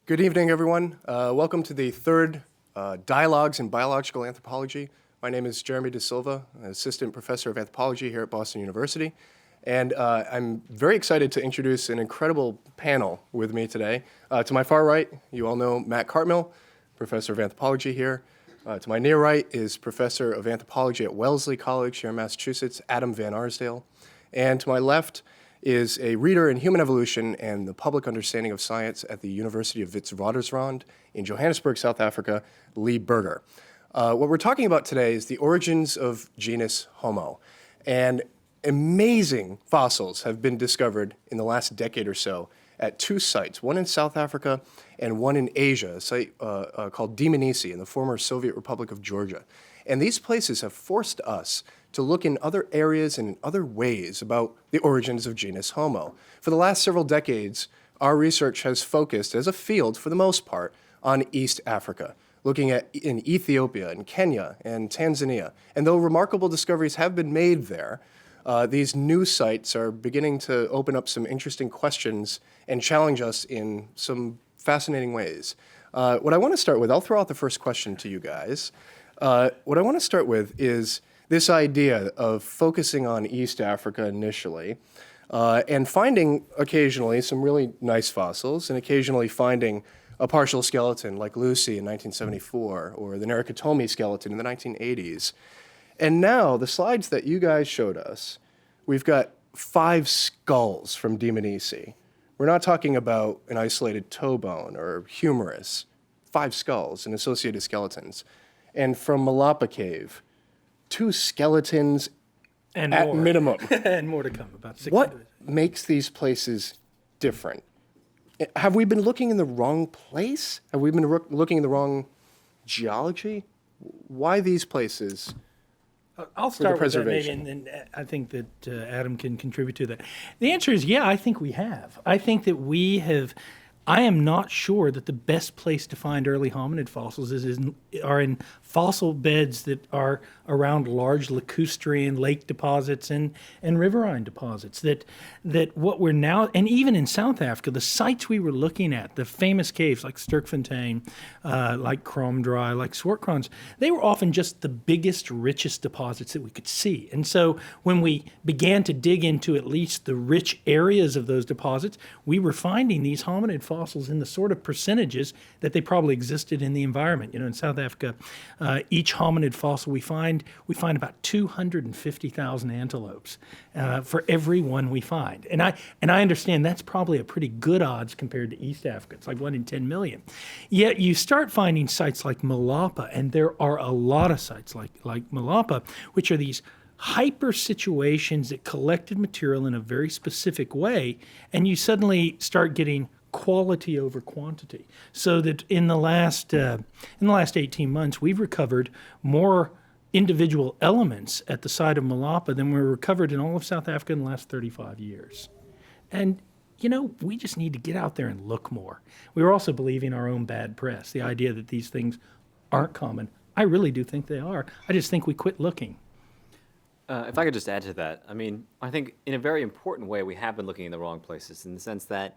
Good evening, everyone. Welcome to the third Dialogues in Biological Anthropology. My name is Jeremy DeSilva, an assistant professor of anthropology here at Boston University. And I'm very excited to introduce an incredible panel with me today. To my far right, you all know Matt Cartmill, professor of anthropology here. To my near right is professor of anthropology at Wellesley College here in Massachusetts, Adam Van Arsdale. And to my left is a reader in human evolution and the public understanding of science at the University of Witwatersrand in Johannesburg, South Africa, Lee Berger. What we're talking about today is the origins of genus Homo. And amazing fossils have been discovered in the last decade or so at two sites, one in South Africa and one in Asia, a site called Dimorphism in the former Soviet Republic of Georgia. And these places have forced us to look in other areas and in other ways about the origins of genus Homo. For the last several decades, our research has focused, as a field for the most part, on East Africa, looking at in Ethiopia and Kenya and Tanzania. And though remarkable discoveries have been made there, these new sites are beginning to open up some interesting questions and challenge us in some fascinating ways. What I want to start with, I'll throw out the first question to you guys. What I want to start with is this idea of focusing on East Africa initially and finding occasionally some really nice fossils and occasionally finding a partial skeleton like Lucy in 1974 or the Narikatomi skeleton in the 1980s. And now the slides that you guys showed us, we've got 5 skulls from Dimorphism. We're not talking about an isolated toe bone or humerus, 5 skulls and associated skeletons. And from Malapa Cave, 2 skeletons and at more. minimum. And more to come, about 600. What makes these places different? Have we been looking in the wrong place? Have we been looking in the wrong geology? Why these places? I'll start with that maybe, preservation. and I think that Adam can contribute to that. The answer is, yeah, I think we have. I think that we have. I am not sure that the best place to find early hominid fossils are in fossil beds that are around large lacustrine lake deposits and riverine deposits. That what we're now, and even in South Africa, the sites we were looking at, the famous caves like Sterkfontein, like Kromdraai, like Swartkrans, they were often just the biggest, richest deposits that we could see. And so when we began to dig into at least the rich areas of those deposits, we were finding these hominid fossils in the sort of percentages that they probably existed in the environment. You know, in South Africa, each hominid fossil we find about 250,000 antelopes for every one we find. And I understand that's probably a pretty good odds compared to East Africa. It's like 1 in 10 million. Yet you start finding sites like Malapa, and there are a lot of sites like Malapa, which are these hyper situations that collected material in a very specific way, and you suddenly start getting quality over quantity. So that in the last 18 months, we've recovered more individual elements at the site of Malapa than were recovered in all of South Africa in the last 35 years. And you know, we just need to get out there and look more. We were also believing our own bad press, the idea that these things aren't common. I really do think they are. I just think we quit looking. If I could just add to that, I mean, I think in a very important way we have been looking in the wrong places in the sense that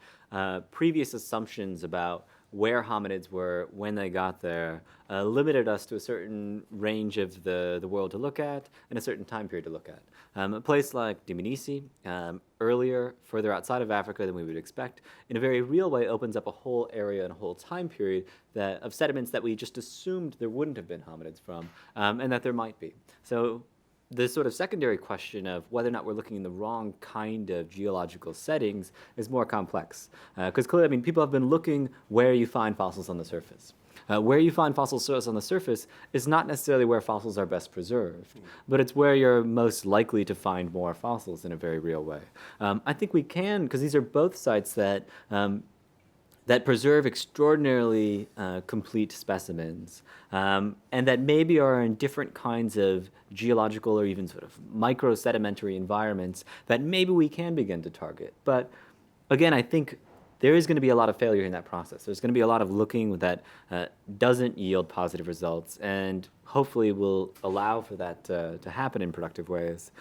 previous assumptions about where hominids were when they got there limited us to a certain range of the world to look at and a certain time period to look at. A place like Dimorphism, earlier, further outside of Africa than we would expect, in a very real way opens up a whole area and a whole time period of sediments that we just assumed there wouldn't have been hominids from, and that there might be. So the sort of secondary question of whether or not we're looking in the wrong kind of geological settings is more complex. Because clearly, I mean, people have been looking where you find fossils on the surface. Where you find fossils on the surface is not necessarily where fossils are best preserved, but it's where you're most likely to find more fossils in a very real way. I think we can, because these are both sites that preserve extraordinarily complete specimens, and that maybe are in different kinds of geological or even sort of micro-sedimentary environments that maybe we can begin to target. But again, I think there is going to be a lot of failure in that process. There's going to be a lot of looking that doesn't yield positive results, and hopefully will allow for that to happen in productive ways.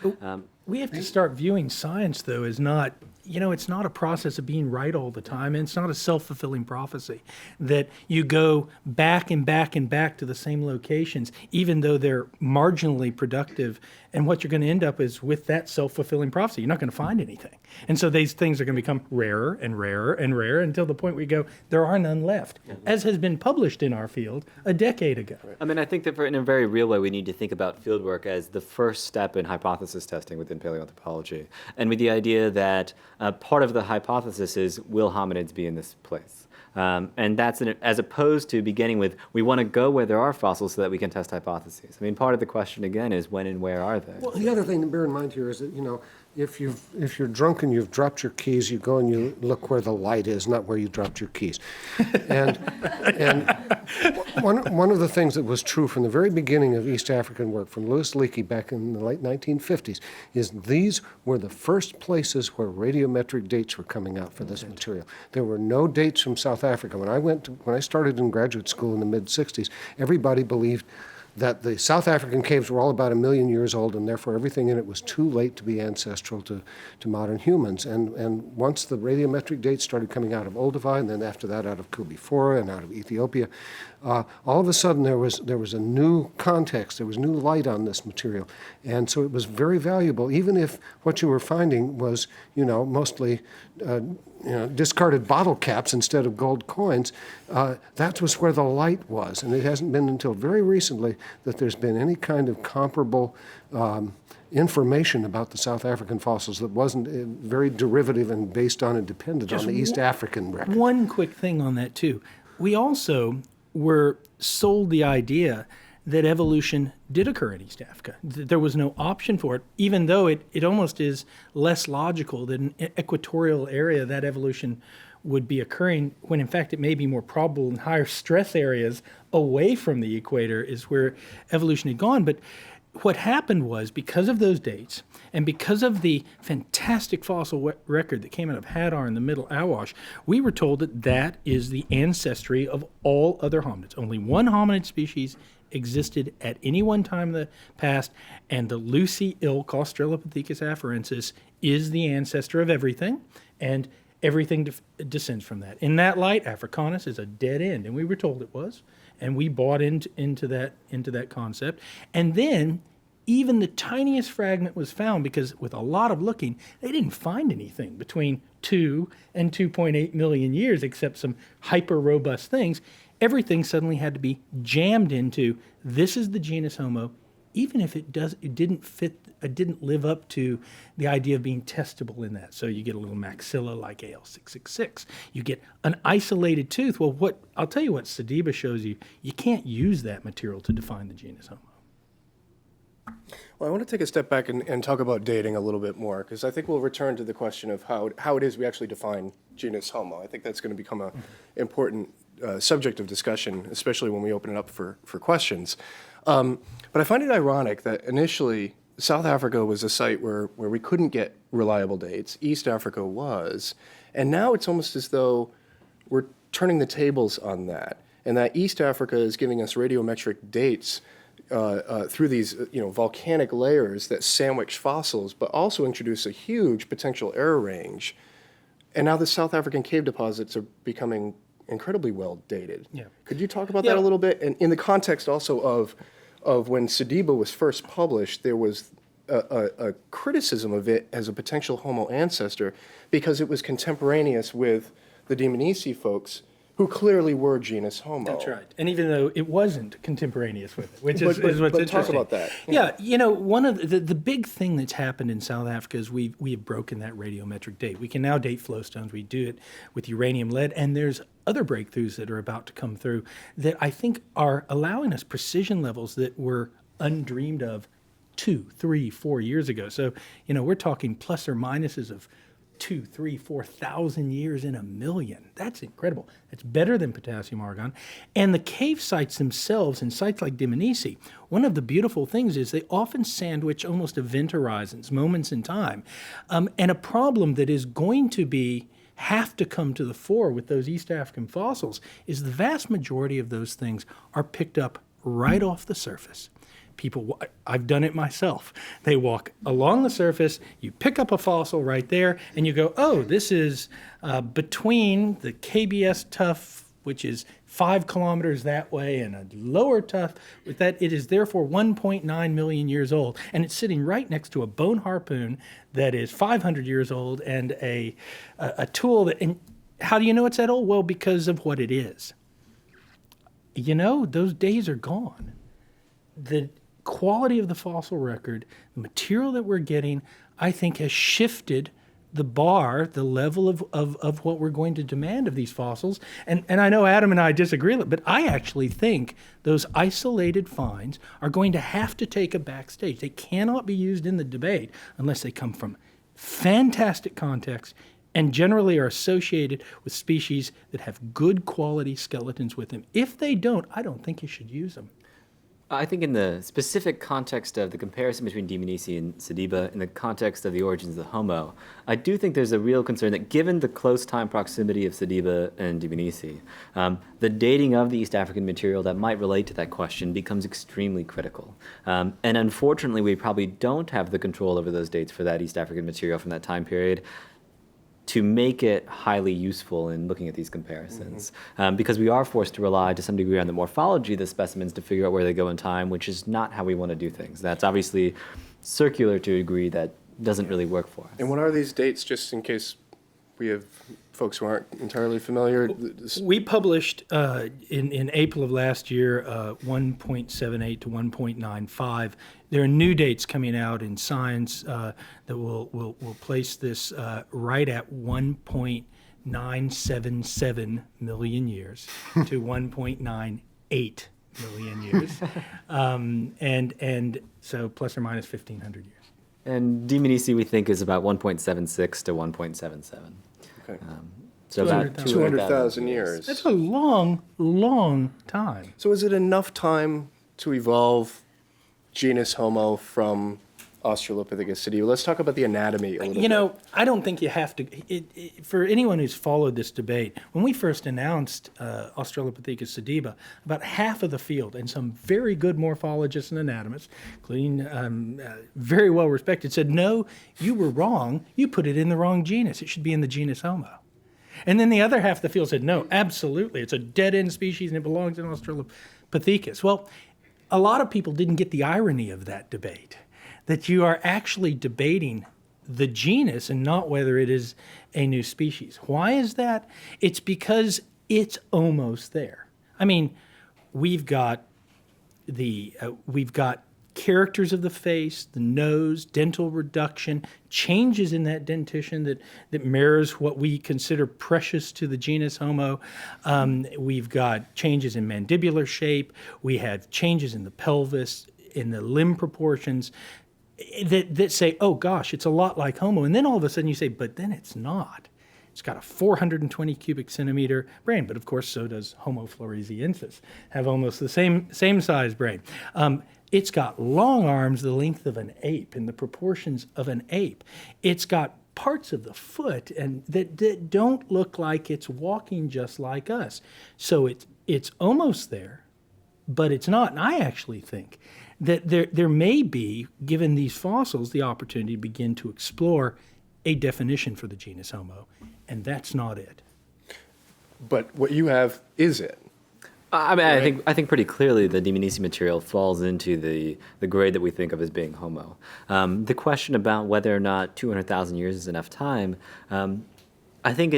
We have to start viewing science, though, as not, it's not a process of being right all the time, and it's not a self-fulfilling prophecy that you go back and back and back to the same locations, even though they're marginally productive. And what you're going to end up is with that self-fulfilling prophecy. You're not going to find anything. And so these things are going to become rarer and rarer and rarer until the point where you go, there are none left, as has been published in our field a decade ago. I mean, I think that in a very real way, we need to think about fieldwork as the first step in hypothesis testing within paleoanthropology. And with the idea that part of the hypothesis is, will hominids be in this place? And that's as opposed to beginning with, we want to go where there are fossils so that we can test hypotheses. I mean, part of the question, again, is when and where are they? Well, the other thing to bear in mind here is that, if you're drunk and you've dropped your keys, you go and you look where the light is, not where you dropped your keys. And one of the things that was true from the very beginning of East African work, from Louis Leakey back in the late 1950s, is these were the first places where radiometric dates were coming out for this material. There were no dates from South Africa. When I started in graduate school in the mid-60s, everybody believed that the South African caves were all about 1 million years old, and therefore everything in it was too late to be ancestral to modern humans. And once the radiometric dates started coming out of Olduvai, and then after that out of Kubifora and out of Ethiopia, all of a sudden there was a new context, there was new light on this material. And so it was very valuable, even if what you were finding was, mostly discarded bottle caps instead of gold coins. That was where the light was. And it hasn't been until very recently that there's been any kind of comparable information about the South African fossils that wasn't very derivative and based on and dependent on the East African record. One quick thing on that, too. We also were sold the idea that evolution did occur in East Africa. There was no option for it, even though it almost is less logical that in an equatorial area that evolution would be occurring, when in fact it may be more probable in higher stress areas away from the equator is where evolution had gone. But what happened was, because of those dates and because of the fantastic fossil record that came out of Hadar in the Middle Awash, we were told that that is the ancestry of all other hominids. Only one hominid species existed at any one time in the past, and the Lucy ilk, Australopithecus afarensis, is the ancestor of everything, and everything descends from that. In that light, Africanus is a dead end, and we were told it was, and we bought into that concept. And then even the tiniest fragment was found, because with a lot of looking, they didn't find anything between 2 and 2.8 million years except some hyper-robust things. Everything suddenly had to be jammed into, this is the genus Homo, even if it didn't live up to the idea of being testable in that. So you get a little maxilla like AL666. You get an isolated tooth. Well, I'll tell you what Sediba shows you. You can't use that material to define the genus Homo. Well, I want to take a step back and talk about dating a little bit more, because I think we'll return to the question of how it is we actually define genus Homo. I think that's going to become an important subject of discussion, especially when we open it up for questions. But I find it ironic that initially South Africa was a site where we couldn't get reliable dates. East Africa was. And now it's almost as though we're turning the tables on that, and that East Africa is giving us radiometric dates through these volcanic layers that sandwich fossils, but also introduce a huge potential error range. And now the South African cave deposits are becoming incredibly well dated. Yeah. Could you talk about that a little bit? And in the context also of when Sediba was first published, there was a criticism of it as a potential Homo ancestor because it was contemporaneous with the Dmanisi folks, who clearly were genus Homo. That's right. And even though it wasn't contemporaneous with it, which is what's interesting. Talk about that. Yeah, one of the big thing that's happened in South Africa is we have broken that radiometric date. We can now date flowstones. We do it with uranium lead, and there's other breakthroughs that are about to come through that I think are allowing us precision levels that were undreamed of 2, 3, 4 years ago. So, we're talking plus or minuses of 2, 3, 4,000 years in a million. That's incredible. That's better than potassium argon. And the cave sites themselves, in sites like Dmanisi, one of the beautiful things is they often sandwich almost event horizons, moments in time. And a problem that is going to be have to come to the fore with those East African fossils is the vast majority of those things are picked up right off the surface. People, I've done it myself. They walk along the surface, you pick up a fossil right there, and you go, oh, this is between the KBS tuff, which is 5 kilometers that way, and a lower tuff with that. It is therefore 1.9 million years old, and it's sitting right next to a bone harpoon that is 500 years old, and a tool that. And how do you know it's that old? Well, because of what it is. You know, those days are gone. The quality of the fossil record, the material that we're getting, I think has shifted the bar, the level of what we're going to demand of these fossils. And I know Adam and I disagree, but I actually think those isolated finds are going to have to take a backstage. They cannot be used in the debate unless they come from fantastic context and generally are associated with species that have good quality skeletons with them. If they don't, I don't think you should use them. I think in the specific context of the comparison between Dmanisi and Sediba, in the context of the origins of the Homo, I do think there's a real concern that given the close time proximity of Sediba and Dmanisi, the dating of the East African material that might relate to that question becomes extremely critical. And unfortunately, we probably don't have the control over those dates for that East African material from that time period to make it highly useful in looking at these comparisons. Because we are forced to rely to some degree on the morphology of the specimens to figure out where they go in time, which is not how we want to do things. That's obviously circular to a degree that doesn't really work for us. And what are these dates, just in case we have folks who aren't entirely familiar? We published in April of last year 1.78 to 1.95. There are new dates coming out in Science that will place this right at 1.977 million years to 1.98 million years, and so plus or minus 1,500 years. And Dmanisi, we think, is about 1.76 to 1.77. Okay. So about 200,000 years. That's a long, long time. So is it enough time to evolve genus Homo from Australopithecus sediba? Let's talk about the anatomy a little bit. You know, I don't think you have to. For anyone who's followed this debate, when we first announced Australopithecus sediba, about half of the field and some very good morphologists and anatomists, including very well respected, said, no, you were wrong. You put it in the wrong genus. It should be in the genus Homo. And then the other half of the field said, no, absolutely. It's a dead-end species and it belongs in Australopithecus. Well, a lot of people didn't get the irony of that debate, that you are actually debating the genus and not whether it is a new species. Why is that? It's because it's almost there. I mean, we've got characters of the face, the nose, dental reduction, changes in that dentition that mirrors what we consider precious to the genus Homo. We've got changes in mandibular shape. We have changes in the pelvis, in the limb proportions that say, oh gosh, it's a lot like Homo. And then all of a sudden you say, but then it's not. It's got a 420 cubic centimeter brain, but of course so does Homo floresiensis, have almost the same size brain. It's got long arms the length of an ape, in the proportions of an ape. It's got parts of the foot and that don't look like it's walking just like us. So it's almost there, but it's not. And I actually think that there may be, given these fossils, the opportunity to begin to explore a definition for the genus Homo, and that's not it. But what you have is it. I mean, I think pretty clearly the Dmanisi material falls into the grade that we think of as being Homo. The question about whether or not 200,000 years is enough time, I think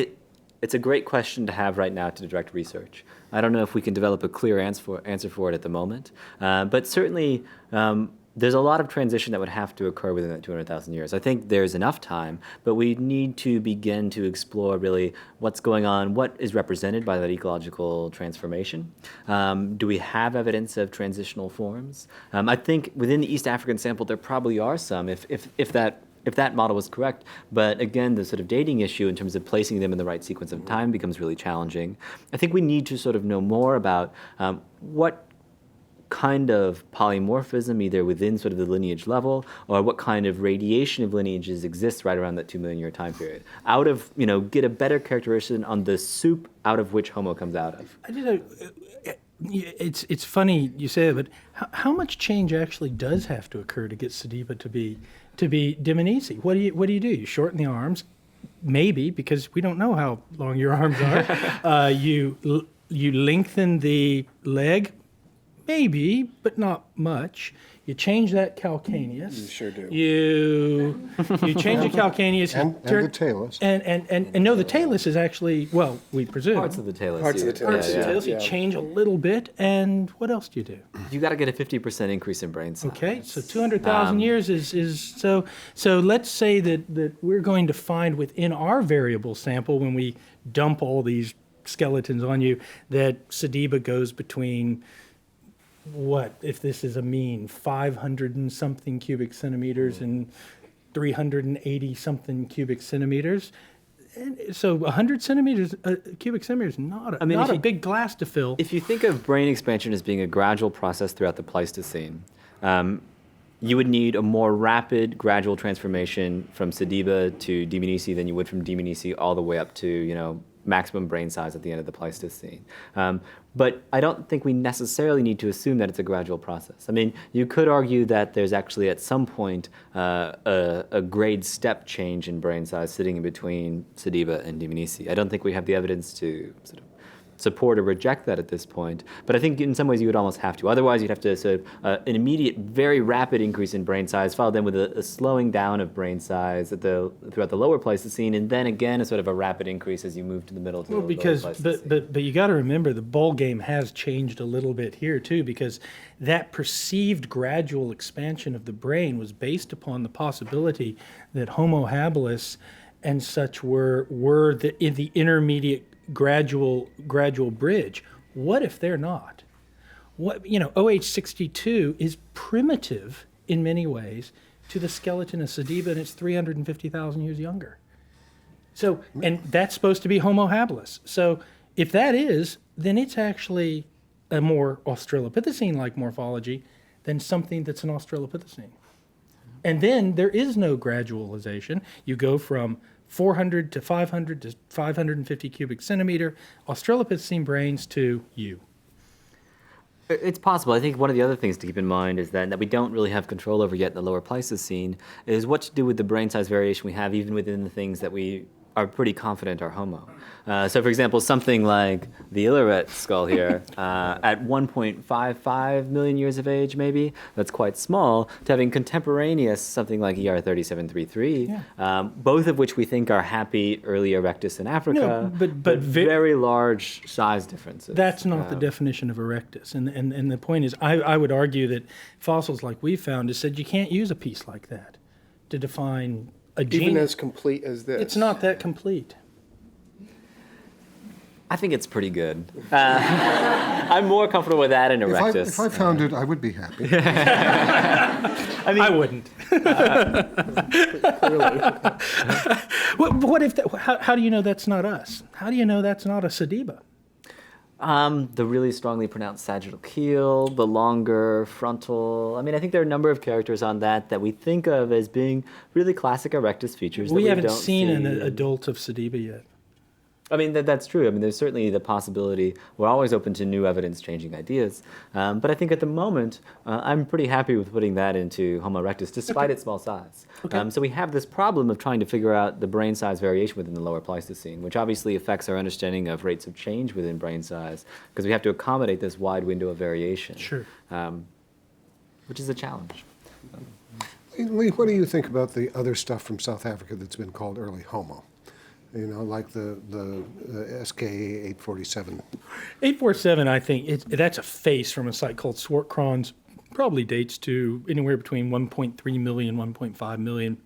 it's a great question to have right now to direct research. I don't know if we can develop a clear answer for it at the moment, but certainly there's a lot of transition that would have to occur within that 200,000 years. I think there's enough time, but we need to begin to explore really what's going on, what is represented by that ecological transformation. Do we have evidence of transitional forms? I think within the East African sample there probably are some, if that model was correct. But again, the sort of dating issue in terms of placing them in the right sequence of time becomes really challenging. I think we need to sort of know more about what kind of polymorphism, either within sort of the lineage level, or what kind of radiation of lineages exists right around that 2 million year time period. Out of, get a better characterization on the soup out of which Homo comes out of. It's funny you say that, but how much change actually does have to occur to get Sediba to be Dmanisi? What do you do? You shorten the arms, maybe, because we don't know how long your arms are. You lengthen the leg, maybe, but not much. You change that calcaneus. You sure do. You change the calcaneus. And the talus. And no, the talus is actually, well, we presume. Parts of the talus. Parts of the talus, Parts of the yeah. talus, you change a little bit, and what else do you do? You got to get a 50% increase in brain size. Okay, so 200,000 years is so. So let's say that we're going to find within our variable sample, when we dump all these skeletons on you, that Sediba goes between, what, if this is a mean, 500 and something cubic centimeters and 380 something cubic centimeters. And so 100 centimeters, cubic centimeters, not a big glass to fill. If you think of brain expansion as being a gradual process throughout the Pleistocene, you would need a more rapid, gradual transformation from Sediba to Dmanisi than you would from Dmanisi all the way up to, maximum brain size at the end of the Pleistocene. But I don't think we necessarily need to assume that it's a gradual process. I mean, you could argue that there's actually at some point a grade step change in brain size sitting in between Sediba and Dmanisi. I don't think we have the evidence to sort of support or reject that at this point. But I think in some ways you would almost have to. Otherwise, you'd have to sort of an immediate, very rapid increase in brain size, followed then with a slowing down of brain size throughout the lower Pleistocene, and then again a sort of a rapid increase as you move to the middle to the lower Pleistocene. But you got to remember the ball game has changed a little bit here too, because that perceived gradual expansion of the brain was based upon the possibility that Homo habilis and such were in the intermediate gradual bridge. What if they're not? OH62 is primitive in many ways to the skeleton of Sediba, and it's 350,000 years younger. So, and that's supposed to be Homo habilis. So if that is, then it's actually a more Australopithecine-like morphology than something that's an Australopithecine. And then there is no gradualization. You go from 400 to 500 to 550 cubic centimeter Australopithecine brains to you. It's possible. I think one of the other things to keep in mind is that we don't really have control over yet in the lower Pleistocene is what to do with the brain size variation we have even within the things that we are pretty confident are Homo. So for example, something like the Illiret skull here, at 1.55 million years of age maybe, that's quite small, to having contemporaneous something like ER3733, both of which we think are happy early erectus in Africa, but very large size differences. That's not the definition of erectus. And the point is, I would argue that fossils like we found has said you can't use a piece like that to define a gene. Even as complete as this. It's not that complete. I think it's pretty good. I'm more comfortable with that in erectus. If I found it, I would be happy. I wouldn't. What if? How do you know that's not us? How do you know that's not a Sediba? The really strongly pronounced sagittal keel, the longer frontal. I mean, I think there are a number of characters on that we think of as being really classic erectus features. We that haven't don't seen see an adult of Sediba yet. I mean, that's true. I mean, there's certainly the possibility. We're always open to new evidence changing ideas. But I think at the moment, I'm pretty happy with putting that into Homo erectus, despite its small size. Okay. So we have this problem of trying to figure out the brain size variation within the lower Pleistocene, which obviously affects our understanding of rates of change within brain size, because we have to accommodate this wide window of variation. Sure. Which is a challenge. Lee, what do you think about the other stuff from South Africa that's been called early Homo? Like the SK 847. 847, I think, that's a face from a site called Swartkrans. Probably dates to anywhere between 1.3 million, 1.5 million.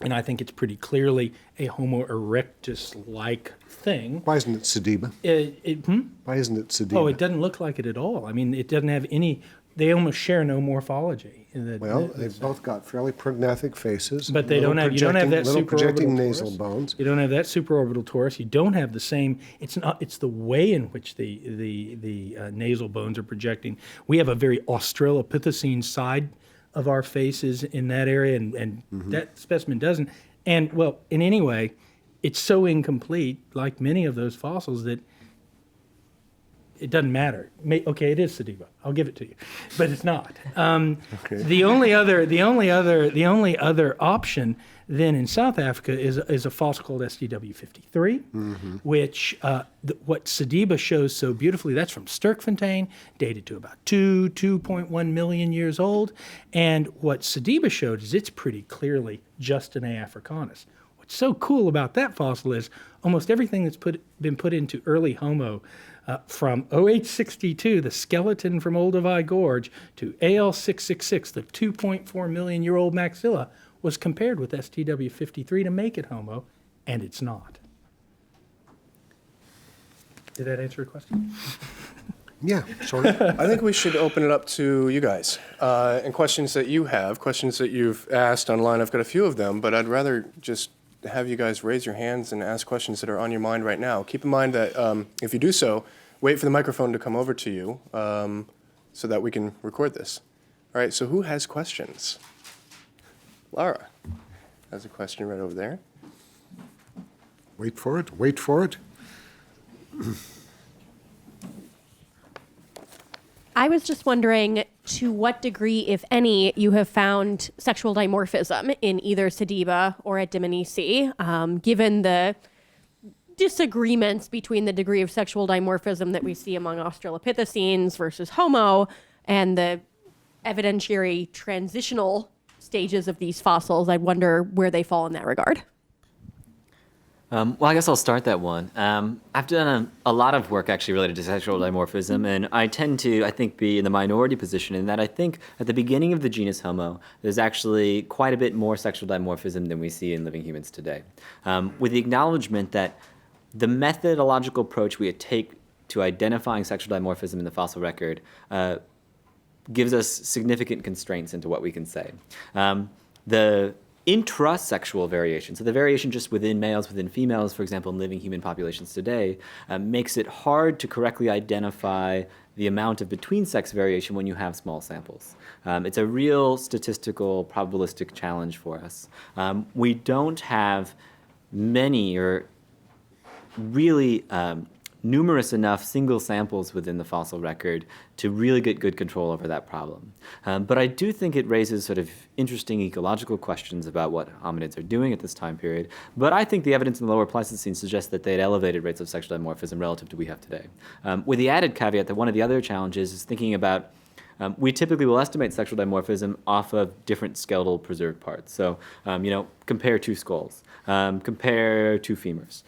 And I think it's pretty clearly a Homo erectus-like thing. Why isn't it Sediba? Why isn't it Sediba? Oh, it doesn't look like it at all. I mean, it doesn't have any they almost share no morphology. Well, they've both got fairly prognathic faces. But they don't have. You don't have that little projecting supraorbital nasal torus. bones. You don't have that supraorbital torus. You don't have the same. It's not. It's the way in which the nasal bones are projecting. We have a very Australopithecine side of our faces in that area, and that specimen doesn't. And well, in any way, it's so incomplete, like many of those fossils, that it doesn't matter. Okay, it is Sediba. I'll give it to you, but it's not. Okay. The only other option then in South Africa is a fossil called SDW53, which what Sediba shows so beautifully. That's from Sterkfontein, dated to about 2.1 million years old. And what Sediba showed is it's pretty clearly just an A. africanus. What's so cool about that fossil is almost everything that's been put into early Homo. From OH62, the skeleton from Olduvai Gorge, to AL666, the 2.4 million year old maxilla, was compared with STW53 to make it Homo, and it's not. Did that answer your question? Yeah, sort of. I think we should open it up to you guys and questions that you have, questions that you've asked online. I've got a few of them, but I'd rather just have you guys raise your hands and ask questions that are on your mind right now. Keep in mind that if you do so, wait for the microphone to come over to you so that we can record this. All right, so who has questions? Laura has a question right over there. Wait for it, wait for it. I was just wondering to what degree, if any, you have found sexual dimorphism in either Sediba or at Dmanisi, given the disagreements between the degree of sexual dimorphism that we see among Australopithecines versus Homo and the evidentiary transitional stages of these fossils. I wonder where they fall in that regard. Well, I guess I'll start that one. I've done a lot of work actually related to sexual dimorphism, and I tend to, I think, be in the minority position in that I think at the beginning of the genus Homo, there's actually quite a bit more sexual dimorphism than we see in living humans today. With the acknowledgement that the methodological approach we take to identifying sexual dimorphism in the fossil record gives us significant constraints into what we can say. The intrasexual variation, so the variation just within males, within females, for example, in living human populations today, makes it hard to correctly identify the amount of between-sex variation when you have small samples. It's a real statistical, probabilistic challenge for us. We don't have many or really numerous enough single samples within the fossil record to really get good control over that problem. But I do think it raises sort of interesting ecological questions about what hominids are doing at this time period. But I think the evidence in the lower Pleistocene suggests that they had elevated rates of sexual dimorphism relative to what we have today. With the added caveat that one of the other challenges is thinking about we typically will estimate sexual dimorphism off of different skeletal preserved parts. So, compare two skulls, compare two femurs.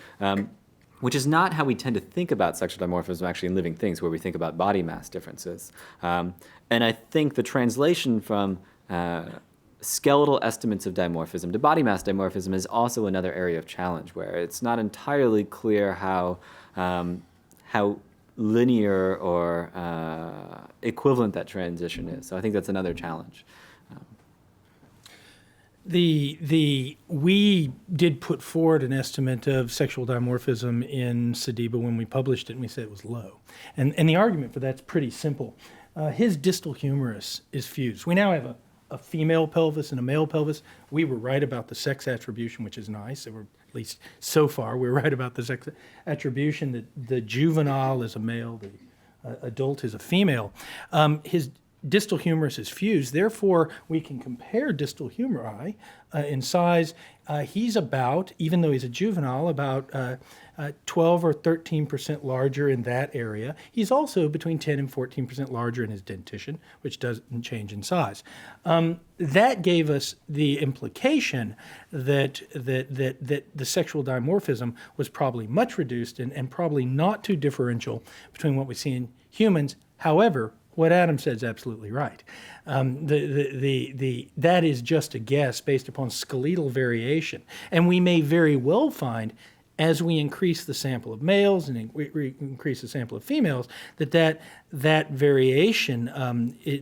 Which is not how we tend to think about sexual dimorphism actually in living things, where we think about body mass differences. And I think the translation from skeletal estimates of dimorphism to body mass dimorphism is also another area of challenge, where it's not entirely clear how linear or equivalent that transition is. So I think that's another challenge. We did put forward an estimate of sexual dimorphism in Sediba when we published it, and we said it was low. And the argument for that's pretty simple. His distal humerus is fused. We now have a female pelvis and a male pelvis. We were right about the sex attribution, which is nice. At least so far, we're right about the sex attribution, that the juvenile is a male, the adult is a female. His distal humerus is fused, therefore we can compare distal humeri in size. He's about, even though he's a juvenile, about 12 or 13% larger in that area. He's also between 10 and 14% larger in his dentition, which doesn't change in size. That gave us the implication that the sexual dimorphism was probably much reduced and probably not too differential between what we see in humans. However, what Adam said is absolutely right. That is just a guess based upon skeletal variation. And we may very well find as we increase the sample of males and we increase the sample of females, that variation,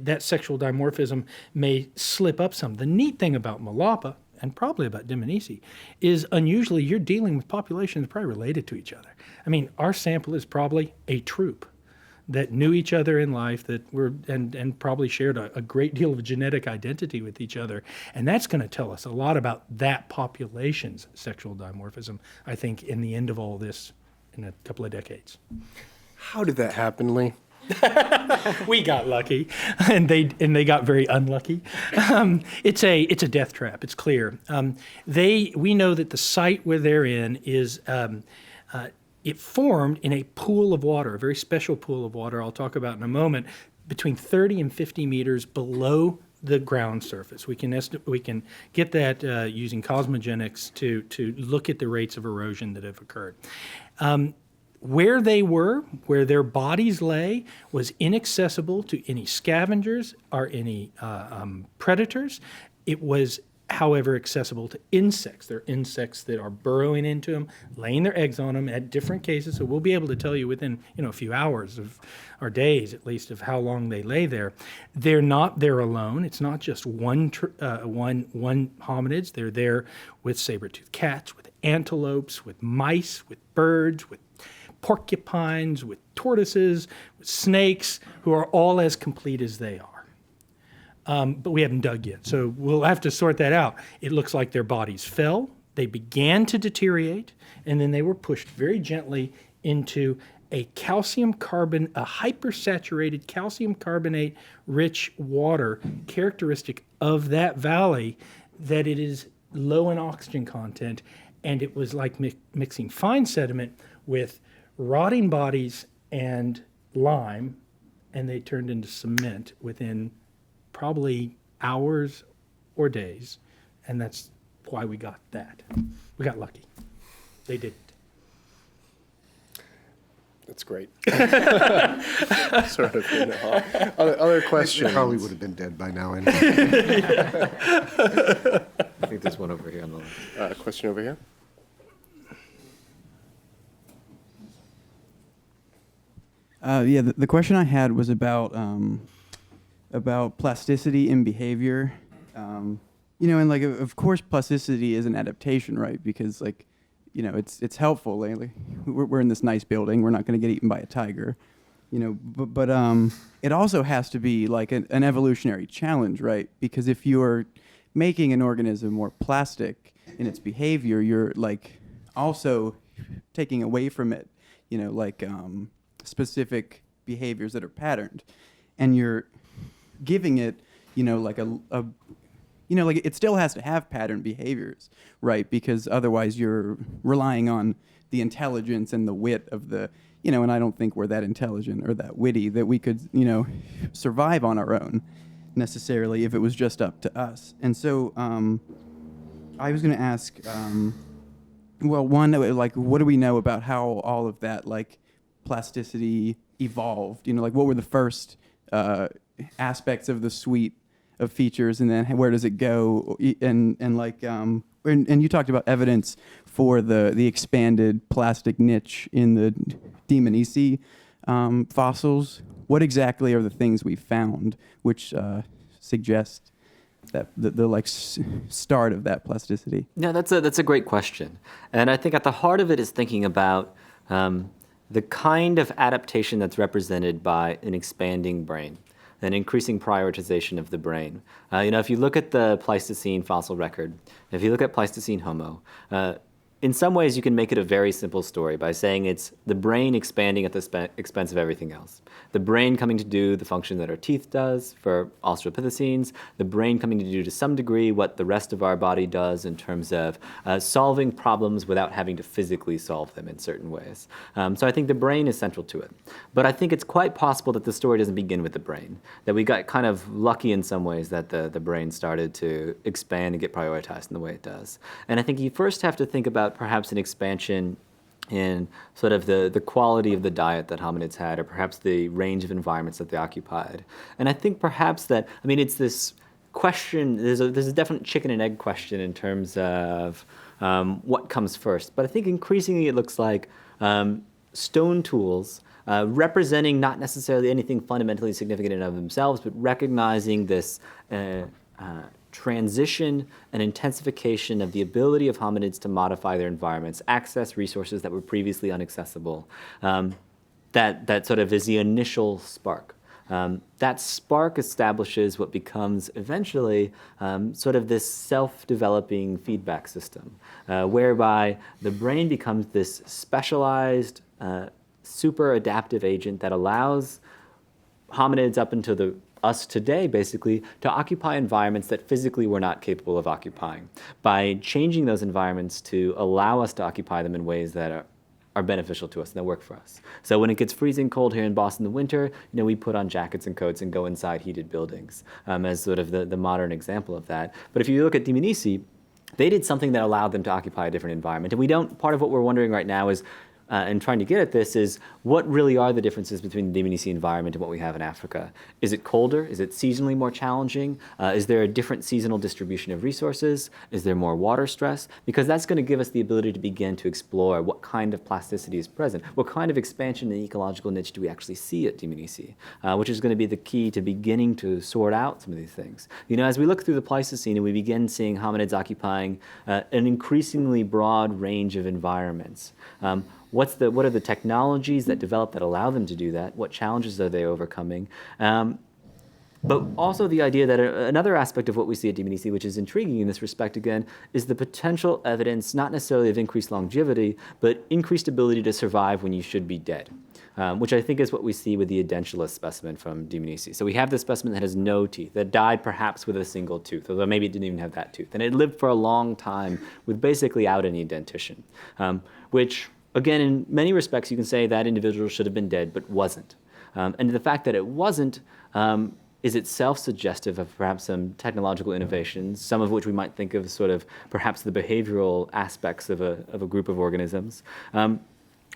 that sexual dimorphism may slip up some. The neat thing about Malapa, and probably about Dmanisi, is unusually you're dealing with populations probably related to each other. I mean, our sample is probably a troop that knew each other in life, that were and probably shared a great deal of genetic identity with each other. And that's going to tell us a lot about that population's sexual dimorphism, I think, in the end of all this in a couple of decades. How did that happen, Lee? We got lucky, and they got very unlucky. It's a death trap. It's clear. We know that the site where they're in is it formed in a pool of water, a very special pool of water. I'll talk about in a moment, between 30 and 50 meters below the ground surface. We can get that using cosmogenics to look at the rates of erosion that have occurred. Where they were, where their bodies lay, was inaccessible to any scavengers or any predators. It was, however, accessible to insects. There are insects that are burrowing into them, laying their eggs on them at different cases. So we'll be able to tell you within a few hours of, or days at least, of how long they lay there. They're not there alone. It's not just one hominids. They're there with saber-toothed cats, with antelopes, with mice, with birds, with porcupines, with tortoises, with snakes, who are all as complete as they are. But we haven't dug yet, so we'll have to sort that out. It looks like their bodies fell, they began to deteriorate, and then they were pushed very gently into a hypersaturated calcium carbonate rich water, characteristic of that valley, that it is low in oxygen content, and it was like mixing fine sediment with rotting bodies and lime, and they turned into cement within probably hours or days, and that's why we got that. We got lucky. They didn't. That's great. Sort of. Other questions? Probably would have been dead by now anyway. I think there's one over here on the left. Question over here. The question I had was about plasticity in behavior. And like, of course, plasticity is an adaptation, right? Because it's helpful. Like, we're in this nice building. We're not going to get eaten by a tiger, But it also has to be like an evolutionary challenge, right? Because if you're making an organism more plastic in its behavior, you're like also taking away from it, specific behaviors that are patterned, and you're giving it, like it still has to have patterned behaviors, right? Because otherwise you're relying on the intelligence and the wit of the, and I don't think we're that intelligent or that witty that we could, survive on our own necessarily if it was just up to us. And so I was going to ask, one, like, what do we know about how all of that, like, plasticity evolved? Like, what were the first aspects of the suite of features, and then where does it go? And you talked about evidence for the expanded plastic niche in the Dmanisi fossils. What exactly are the things we found which suggest that the start of that plasticity? No, that's a great question, and I think at the heart of it is thinking about the kind of adaptation that's represented by an expanding brain, an increasing prioritization of the brain. If you look at the Pleistocene fossil record, if you look at Pleistocene Homo, in some ways you can make it a very simple story by saying it's the brain expanding at the expense of everything else. The brain coming to do the function that our teeth does for Australopithecines, the brain coming to do to some degree what the rest of our body does in terms of solving problems without having to physically solve them in certain ways. So I think the brain is central to it. But I think it's quite possible that the story doesn't begin with the brain, that we got kind of lucky in some ways that the brain started to expand and get prioritized in the way it does. And I think you first have to think about perhaps an expansion in sort of the quality of the diet that hominids had, or perhaps the range of environments that they occupied. And I think perhaps that, it's this question, there's a definite chicken and egg question in terms of what comes first. But I think increasingly it looks like stone tools representing not necessarily anything fundamentally significant in and of themselves, but recognizing this transition and intensification of the ability of hominids to modify their environments, access resources that were previously inaccessible. That sort of is the initial spark. That spark establishes what becomes eventually sort of this self-developing feedback system, whereby the brain becomes this specialized, super adaptive agent that allows hominids up into us today, basically, to occupy environments that physically we're not capable of occupying, by changing those environments to allow us to occupy them in ways that are beneficial to us and that work for us. So when it gets freezing cold here in Boston in the winter, we put on jackets and coats and go inside heated buildings as sort of the modern example of that. But if you look at Dimorphism, they did something that allowed them to occupy a different environment. And part of what we're wondering right now is, and trying to get at this, is what really are the differences between the Dimorphism environment and what we have in Africa? Is it colder? Is it seasonally more challenging? Is there a different seasonal distribution of resources? Is there more water stress? Because that's going to give us the ability to begin to explore what kind of plasticity is present. What kind of expansion in the ecological niche do we actually see at Dimorphism? Which is going to be the key to beginning to sort out some of these things. As we look through the Pleistocene and we begin seeing hominids occupying an increasingly broad range of environments, what are the technologies that develop that allow them to do that? What challenges are they overcoming? But also the idea that another aspect of what we see at Dimorphism, which is intriguing in this respect again, is the potential evidence, not necessarily of increased longevity, but increased ability to survive when you should be dead. Which I think is what we see with the edentulous specimen from Dimorphism. So we have this specimen that has no teeth, that died perhaps with a single tooth, although maybe it didn't even have that tooth. And it lived for a long time with basically out any dentition, which, again, in many respects, you can say that individual should have been dead, but wasn't. And the fact that it wasn't is itself suggestive of perhaps some technological innovations, some of which we might think of sort of perhaps the behavioral aspects of a group of organisms.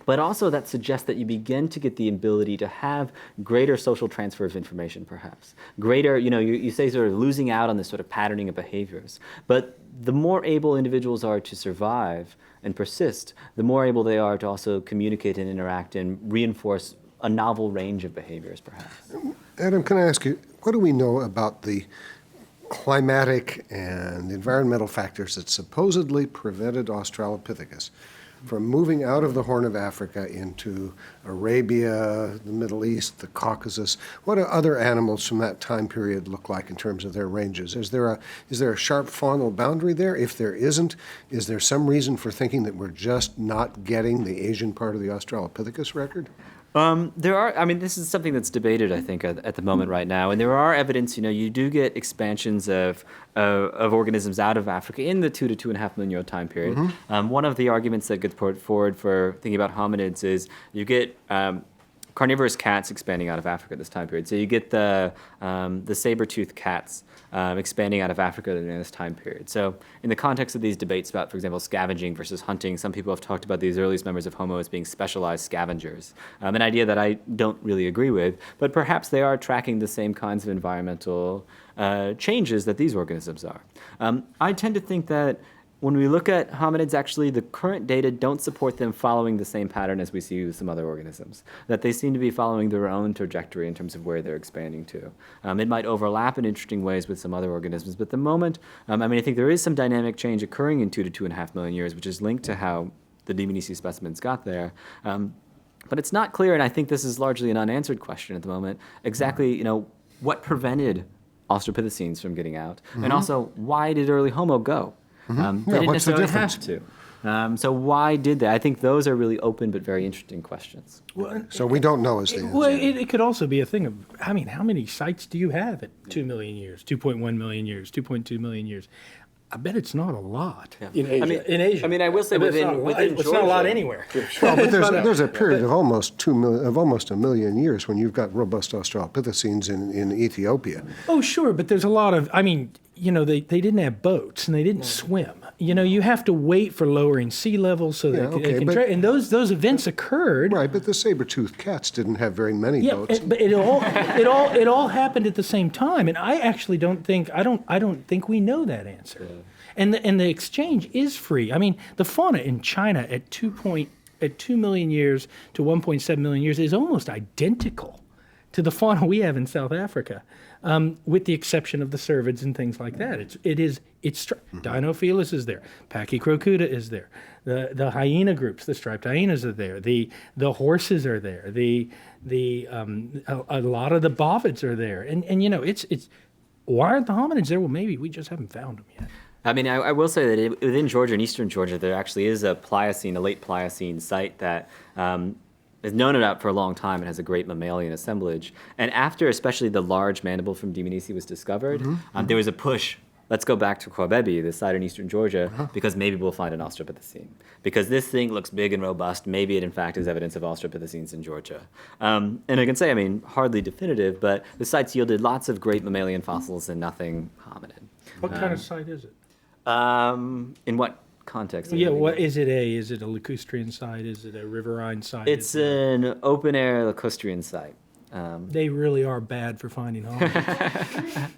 But also that suggests that you begin to get the ability to have greater social transfer of information, perhaps. Greater, you say sort of losing out on this sort of patterning of behaviors. But the more able individuals are to survive and persist, the more able they are to also communicate and interact and reinforce a novel range of behaviors, perhaps. Adam, can I ask you, what do we know about the climatic and environmental factors that supposedly prevented Australopithecus from moving out of the Horn of Africa into Arabia, the Middle East, the Caucasus? What do other animals from that time period look like in terms of their ranges? Is there a sharp faunal boundary there? If there isn't, is there some reason for thinking that we're just not getting the Asian part of the Australopithecus record? This is something that's debated, I think, at the moment right now. And there are evidence, you do get expansions of organisms out of Africa in the 2 to 2.5 million year time period. Mm-hmm. One of the arguments that gets put forward for thinking about hominids is you get carnivorous cats expanding out of Africa at this time period. So you get the saber-toothed cats expanding out of Africa during this time period. So in the context of these debates about, for example, scavenging versus hunting, some people have talked about these earliest members of Homo as being specialized scavengers, an idea that I don't really agree with, but perhaps they are tracking the same kinds of environmental changes that these organisms are. I tend to think that when we look at hominids, actually, the current data don't support them following the same pattern as we see with some other organisms, that they seem to be following their own trajectory in terms of where they're expanding to. It might overlap in interesting ways with some other organisms, but at the moment, I think there is some dynamic change occurring in 2 to 2.5 million years, which is linked to how the Dimorphism specimens got there. But it's not clear, and I think this is largely an unanswered question at the moment, exactly, what prevented Australopithecines from getting out, mm-hmm. and also why did early Homo go? They didn't necessarily have to. So why did they? I think those are really open but very interesting questions. Well, so we don't know as the answer. Well, it could also be a thing of, how many sites do you have at 2 million years, 2.1 million years, 2.2 million years? I bet it's not a lot in Asia. I will say within it's not a lot anywhere. Well, but there's a period of almost a million years when you've got robust Australopithecines in Ethiopia. Oh, sure, but there's a lot of, they didn't have boats and they didn't swim. You have to wait for lowering sea levels so Yeah, that okay, they can but- trade. And those events occurred. Right, but the saber-toothed cats didn't have very many Yeah, boats. but it all happened at the same time, and I actually don't think we know that answer. Yeah. And the exchange is free. I mean, the fauna in China at 2 million years to 1.7 million years is almost identical to the fauna we have in South Africa, with the exception of the cervids and things like that. Dinofelis is there, Pachycrocuta is there, the hyena groups, the striped hyenas are there, the horses are there, a lot of the bovids are there, and it's why aren't the hominids there? Well, maybe we just haven't found them yet. I mean, I will say that within Georgia and eastern Georgia, there actually is a late Pliocene site that is known about for a long time and has a great mammalian assemblage. And after especially the large mandible from Dimorphism was discovered, there was a push. Let's go back to Quabebi, the site in eastern Georgia, because maybe we'll find an Australopithecine. Because this thing looks big and robust, maybe it in fact is evidence of Australopithecines in Georgia. And I can say, hardly definitive, but the site's yielded lots of great mammalian fossils and nothing hominid. What kind of site is it? In what context? Yeah, what is it? Is it a lacustrine site? Is it a riverine site? It's an open-air lacustrine site. They really are bad for finding hominids.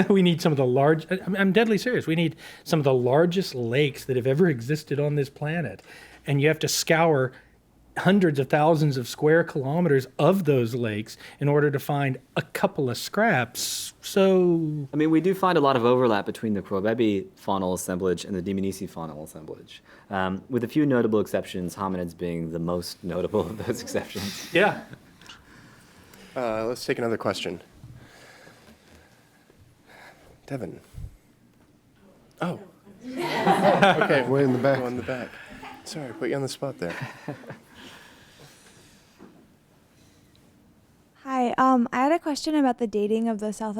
We need some of the I'm deadly serious. We need some of the largest lakes that have ever existed on this planet. And you have to scour hundreds of thousands of square kilometers of those lakes in order to find a couple of scraps. So, we do find a lot of overlap between the Quabebi faunal assemblage and the Dimorphism faunal assemblage, with a few notable exceptions, hominids being the most notable of those exceptions. yeah. Let's take another question. Devin. Oh. Okay, Way in the back. go in the back. Sorry, put you on the spot there. Hi, I had a question about the dating of the South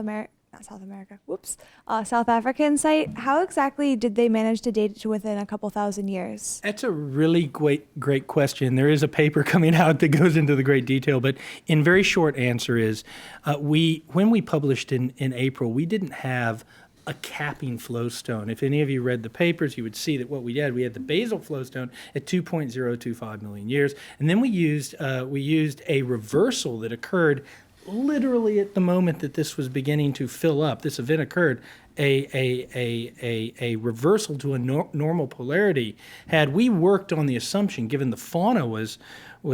African site. How exactly did they manage to date it to within a couple thousand years? That's a really great question. There is a paper coming out that goes into the great detail, but in very short answer is, when we published in April, we didn't have a capping flowstone. If any of you read the papers, you would see that what we had the basal flowstone at 2.025 million years, and then we used a reversal that occurred literally at the moment that this was beginning to fill up. This event occurred. A reversal to a normal polarity. Had we worked on the assumption, given the fauna was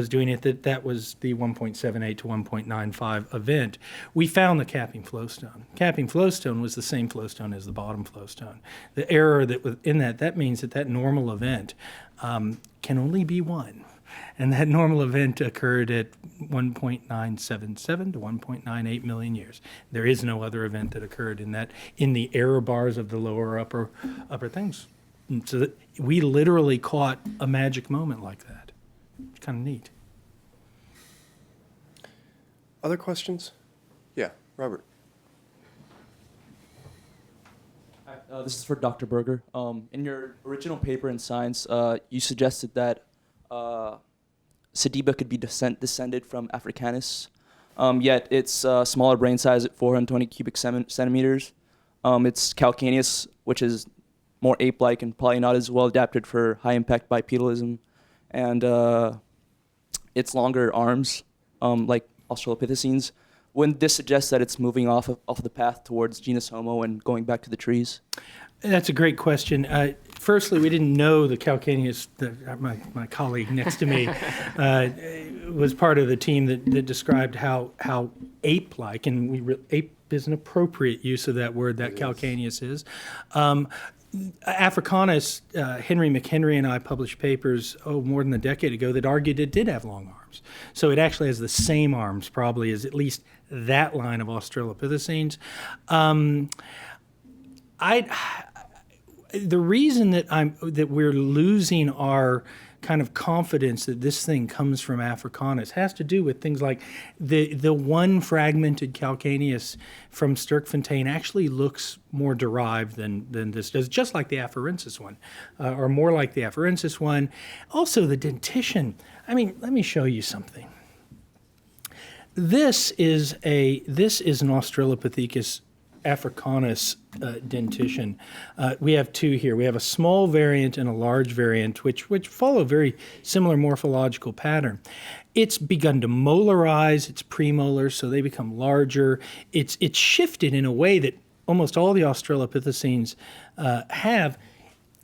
doing it, that was the 1.78 to 1.95 event, we found the capping flowstone. Capping flowstone was the same flowstone as the bottom flowstone. The error that was in that means that normal event can only be one. And that normal event occurred at 1.977 to 1.98 million years. There is no other event that occurred in the error bars of the lower upper things. And so that we literally caught a magic moment like that. It's kind of neat. Other questions? Yeah, Robert. Hi, this is for Dr. Berger. In your original paper in Science, you suggested that Sediba could be descended from Africanus, yet its smaller brain size at 420 cubic centimeters. It's calcaneus, which is more ape-like and probably not as well adapted for high-impact bipedalism, and its longer arms, like Australopithecines. Wouldn't this suggest that it's moving off the path towards genus Homo and going back to the trees? That's a great question. Firstly, we didn't know the calcaneus. My colleague next to me was part of the team that described how ape-like, and ape is an appropriate use of that word, that calcaneus is. Africanus, Henry McHenry and I published papers, more than a decade ago that argued it did have long arms. So it actually has the same arms probably as at least that line of Australopithecines. The reason that we're losing our kind of confidence that this thing comes from Africanus has to do with things like the one fragmented calcaneus from Sturkfontein actually looks more derived than this does, just like the afarensis one, or more like the afarensis one. Also, the dentition. I mean, let me show you something. This is an Australopithecus Africanus dentition. We have two here. We have a small variant and a large variant, which follow very similar morphological pattern. It's begun to molarize its premolars, so they become larger. It's shifted in a way that almost all the Australopithecines have.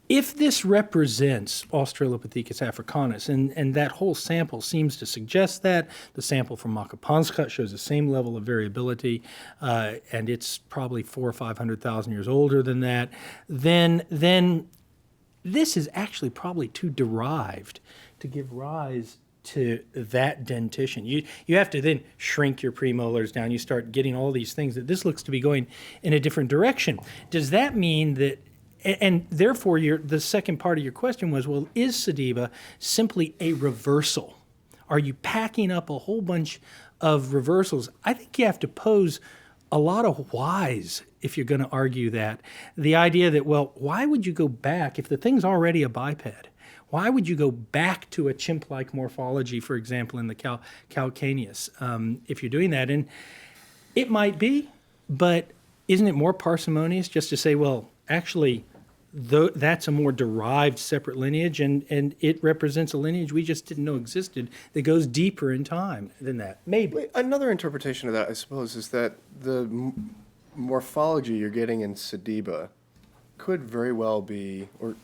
If this represents Australopithecus africanus, and that whole sample seems to suggest that, the sample from Makapanskut shows the same level of variability, and it's probably 400,000 or 500,000 years older than that, then this is actually probably too derived to give rise to that dentition. You have to then shrink your premolars down. You start getting all these things that this looks to be going in a different direction. Does that mean that, and therefore the second part of your question was, well, is Sediba simply a reversal? Are you packing up a whole bunch of reversals? I think you have to pose a lot of whys if you're going to argue that. The idea that, well, why would you go back if the thing's already a biped? Why would you go back to a chimp-like morphology, for example, in the calcaneus, if you're doing that? And it might be, but isn't it more parsimonious just to say, well, actually, that's a more derived separate lineage, and it represents a lineage we just didn't know existed that goes deeper in time than that. Maybe. Wait, another interpretation of that, I suppose, is that the morphology you're getting in Sediba could very well be, or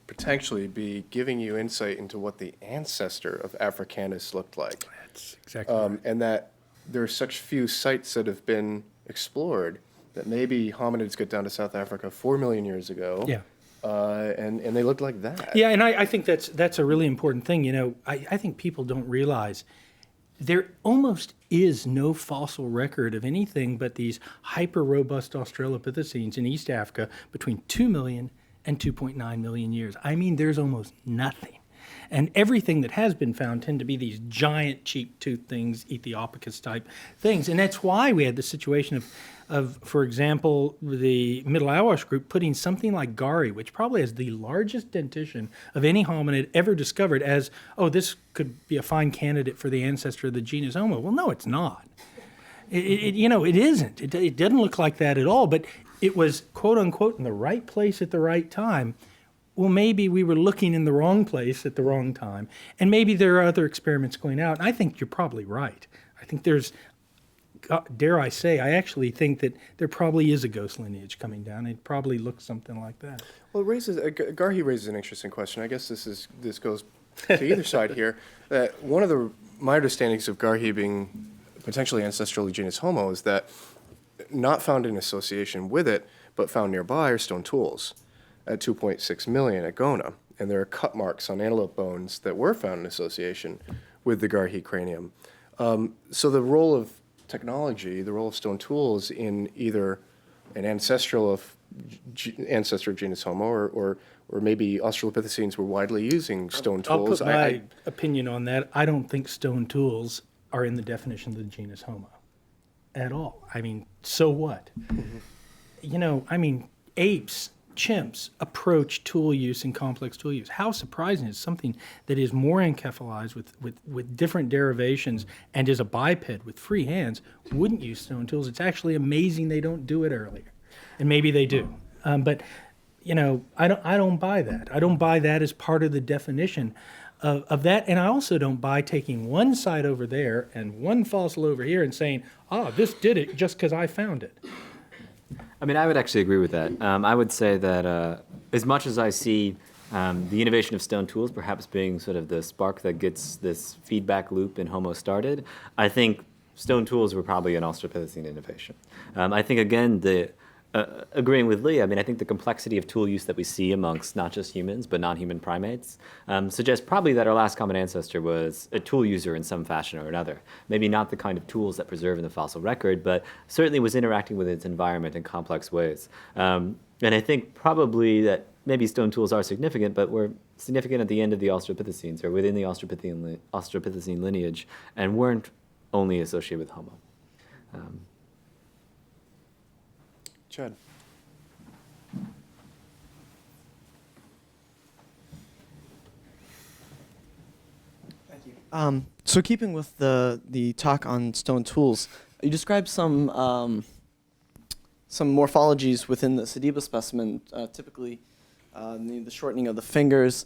potentially be, giving you insight into what the ancestor of Africanus looked like. That's exactly right. And that there are such few sites that have been explored that maybe hominids got down to South Africa 4 million years ago. Yeah. And they looked like that. Yeah, and I think that's a really important thing. You know, I think people don't realize there almost is no fossil record of anything but these hyper-robust Australopithecines in East Africa between 2 million and 2.9 million years. I mean, there's almost nothing. And everything that has been found tend to be these giant cheek-toothed things, Ethiopicus type things. And that's why we had the situation of, for example, the Middle Awash group putting something like Gari, which probably has the largest dentition of any hominid ever discovered, as, oh, this could be a fine candidate for the ancestor of the genus Homo. Well, no, it's not. It isn't. It doesn't look like that at all, but it was, quote unquote, in the right place at the right time. Well, maybe we were looking in the wrong place at the wrong time, and maybe there are other experiments going out. And I think you're probably right. I think there's, dare I say, I actually think that there probably is a ghost lineage coming down. It probably looks something like that. Well, Garhi raises an interesting question. I guess this goes to either side here. That one of my understandings of Garhi being potentially ancestral to genus Homo is that not found in association with it, but found nearby are stone tools at 2.6 million at Gona. And there are cut marks on antelope bones that were found in association with the Garhi cranium. So the role of technology, the role of stone tools in either an ancestor of genus Homo or maybe Australopithecines were widely using stone tools. I'll put my opinion on that. I don't think stone tools are in the definition of the genus Homo at all. I mean, so what? Mm-hmm. Apes, chimps approach tool use and complex tool use. How surprising is something that is more encephalized with different derivations and is a biped with free hands wouldn't use stone tools? It's actually amazing they don't do it earlier. And maybe they do. But I don't buy that. I don't buy that as part of the definition of that. And I also don't buy taking one side over there and one fossil over here and saying, this did it just because I found it. I mean, I would actually agree with that. I would say that as much as I see the innovation of stone tools perhaps being sort of the spark that gets this feedback loop in Homo started, I think stone tools were probably an Australopithecine innovation. I think, again, agreeing with Lee, I think the complexity of tool use that we see amongst not just humans but non-human primates suggests probably that our last common ancestor was a tool user in some fashion or another. Maybe not the kind of tools that preserve in the fossil record, but certainly was interacting with its environment in complex ways. And I think probably that maybe stone tools are significant, but were significant at the end of the Australopithecines or within the Australopithecine lineage and weren't only associated with Homo. Chad. Thank you. So keeping with the talk on stone tools, you described some some morphologies within the Sediba specimen, typically the shortening of the fingers,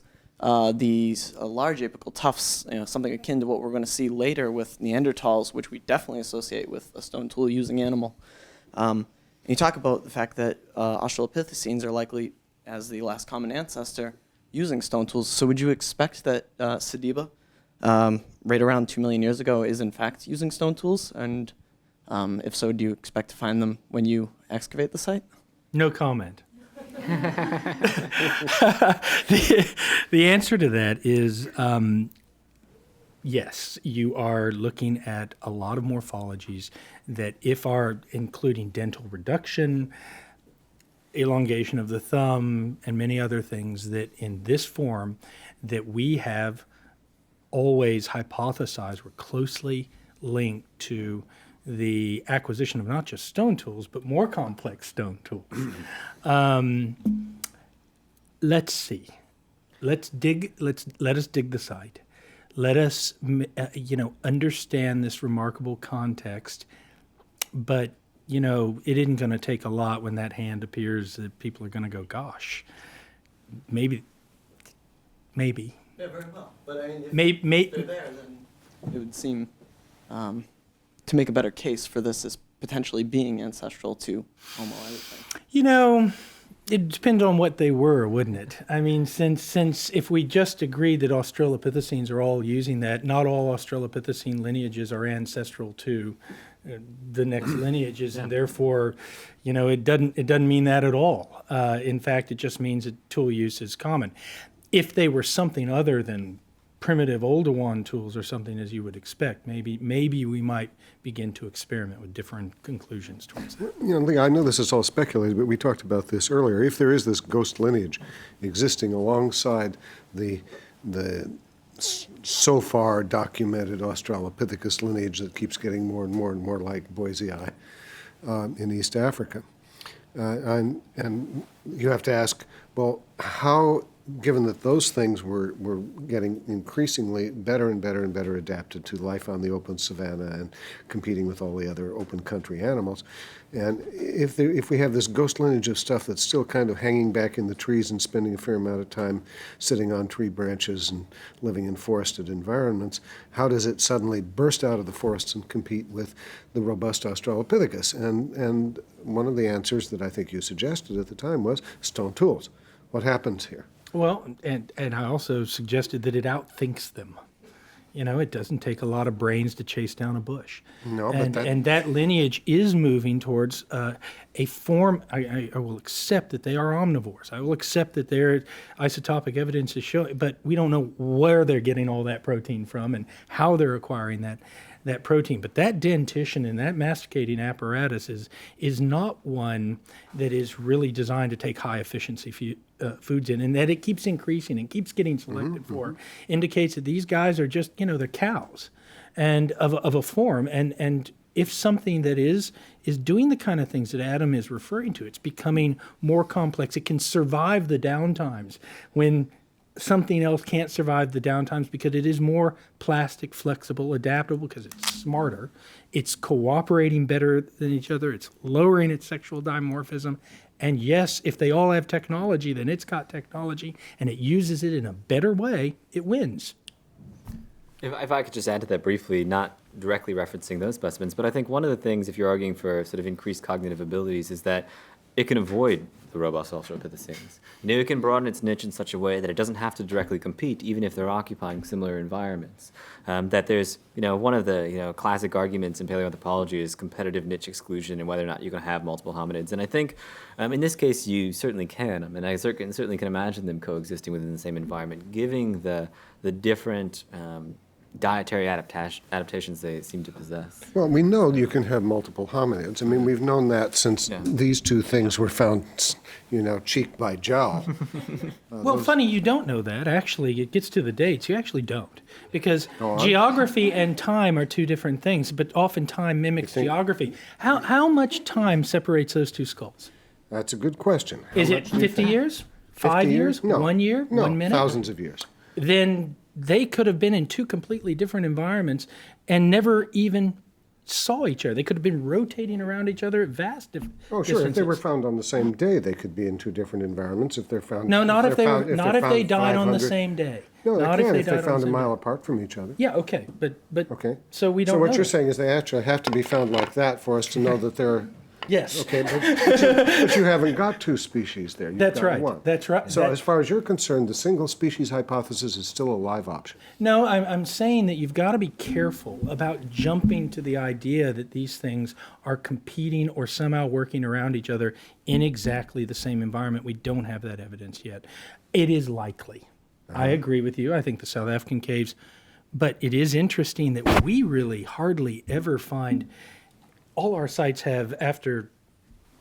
these large apical tufts, something akin to what we're going to see later with Neanderthals, which we definitely associate with a stone tool using animal. And you talk about the fact that Australopithecines are likely, as the last common ancestor, using stone tools. So would you expect that Sediba, right around 2 million years ago, is in fact using stone tools? And if so, do you expect to find them when you excavate the site? No comment. The answer to that is yes, you are looking at a lot of morphologies that if are including dental reduction, elongation of the thumb, and many other things that in this form that we have always hypothesized were closely linked to the acquisition of not just stone tools, but more complex stone tools. Let's see. Let us dig the site. Let us, understand this remarkable context. But, it isn't going to take a lot when that hand appears that people are going to go, gosh, maybe. Yeah, very well. But I mean, if they're there, then it would seem to make a better case for this as potentially being ancestral to Homo, I would think. It depends on what they were, wouldn't it? I mean, since if we just agreed that Australopithecines are all using that, not all Australopithecine lineages are ancestral to the next lineages, and therefore, it doesn't mean that at all. In fact, it just means that tool use is common. If they were something other than primitive Oldowan tools or something, as you would expect, maybe we might begin to experiment with different conclusions towards that. Lee, I know this is all speculated, but we talked about this earlier. If there is this ghost lineage existing alongside the so far documented Australopithecus lineage that keeps getting more and more and more like Boisei in East Africa, and you have to ask, well, how, given that those things were getting increasingly better and better and better adapted to life on the open savanna and competing with all the other open country animals, and if we have this ghost lineage of stuff that's still kind of hanging back in the trees and spending a fair amount of time sitting on tree branches and living in forested environments, how does it suddenly burst out of the forests and compete with the robust Australopithecus? And one of the answers that I think you suggested at the time was stone tools. What happens here? Well, and I also suggested that it outthinks them. It doesn't take a lot of brains to chase down a bush. No, and that lineage is moving towards a form. I will accept that they are omnivores. I will accept that their isotopic evidence is showing, but we don't know where they're getting all that protein from and how they're acquiring that protein. But that dentition and that masticating apparatus is not one that is really designed to take high efficiency foods in, and that it keeps increasing and keeps getting selected for indicates that these guys are just, they're cows and of a form. And if something that is doing the kind of things that Adam is referring to, it's becoming more complex. It can survive the downtimes when something else can't survive the downtimes because it is more plastic, flexible, adaptable because it's smarter. It's cooperating better than each other. It's lowering its sexual dimorphism. And yes, if they all have technology, then it's got technology and it uses it in a better way, it wins. If I could just add to that briefly, not directly referencing those specimens, but I think one of the things, if you're arguing for sort of increased cognitive abilities, is that it can avoid the robust Australopithecines. It can broaden its niche in such a way that it doesn't have to directly compete, even if they're occupying similar environments. That there's, one of the, classic arguments in paleoanthropology is competitive niche exclusion and whether or not you can have multiple hominids. And I think in this case, you certainly can. I mean, I certainly can imagine them coexisting within the same environment, giving the different dietary adaptations they seem to possess. Well, we know you can have multiple hominids. I mean, we've known that since these two things were found, cheek by jowl. Well, funny, you don't know that. Actually, it gets to the dates. You actually don't. Because geography and time are two different things, but often time mimics geography. How much time separates those two skulls? That's a good question. Is it 50 years? 5 years? No. 1 year? No, 1 minute? thousands of years. Then they could have been in two completely different environments and never even saw each other. They could have been rotating around each other at vast Oh, sure. If they distances. were found on the same day, they could be in two different environments. If they're found, No, not if they found- were, if not they're if they found died on the 500 same day. No, they not can died if they on the found a same mile day. apart from each other. Yeah, okay, but Okay. so we don't So what know you're that. saying is they actually have to be found like that for us to know that they're Yes. okay. But you haven't got two species there. You've That's got right. one. That's right. So That- as far as you're concerned, the single species hypothesis is still a live option. No, I'm saying that you've got to be careful about jumping to the idea that these things are competing or somehow working around each other in exactly the same environment. We don't have that evidence yet. It is likely. I agree with you. I think the South African caves, but it is interesting that we really hardly ever find. All our sites have, after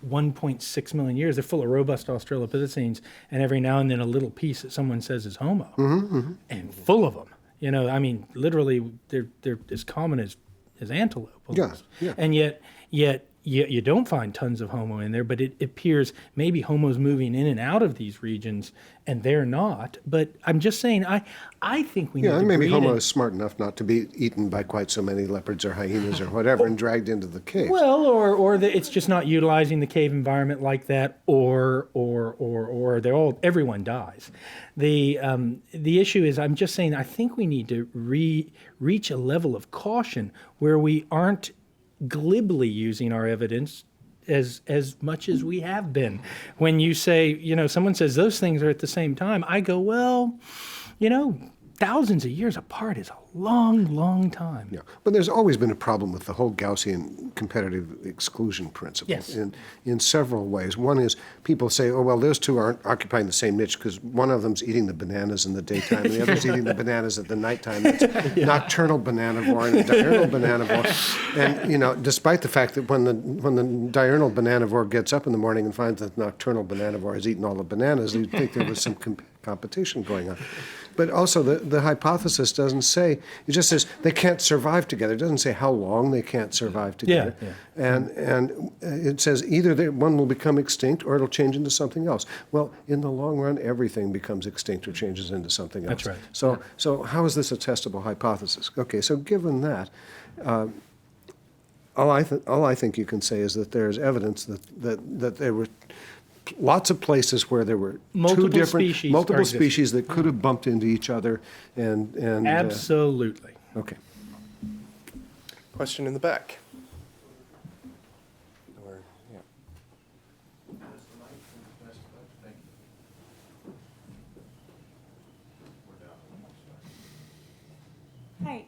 1.6 million years, they're full of robust Australopithecines, and every now and then a little piece that someone says is Homo, and full of them. You know, I mean, literally, they're as common as antelope. Almost. Yeah. And yet you don't find tons of Homo in there, but it appears maybe Homo's moving in and out of these regions, and they're not. But I'm just saying, I think we need Yeah, to and maybe breed Homo in- is smart enough not to be eaten by quite so many leopards or hyenas or whatever and dragged into the cave. Well, or it's just not utilizing the cave environment like that, or everyone dies. The issue is, I'm just saying, I think we need to reach a level of caution where we aren't glibly using our evidence as much as we have been. When you say, someone says those things are at the same time, I go, well, thousands of years apart is a long, long time. Yeah, but there's always been a problem with the whole Gaussian competitive exclusion principle Yes. in several ways. One is people say, oh, well, those two aren't occupying the same niche because one of them's eating the bananas in the daytime and the other's eating the bananas at the nighttime. It's nocturnal bananivore and a diurnal bananivore. And, despite the fact that when the diurnal bananivore gets up in the morning and finds that the nocturnal bananivore has eaten all the bananas, you'd think there was some competition going on. But also the hypothesis doesn't say, it just says they can't survive together. It doesn't say how long they can't survive together. Yeah. And it says either one will become extinct or it'll change into something else. Well, in the long run, everything becomes extinct or changes into something else. That's right. So how is this a testable hypothesis? Okay, so given that, all I think you can say is that there's evidence that there were lots of places where there were Multiple two different species multiple are existing. species that could have bumped into each other and Absolutely. okay. Question in the back. Or, yeah. Hi.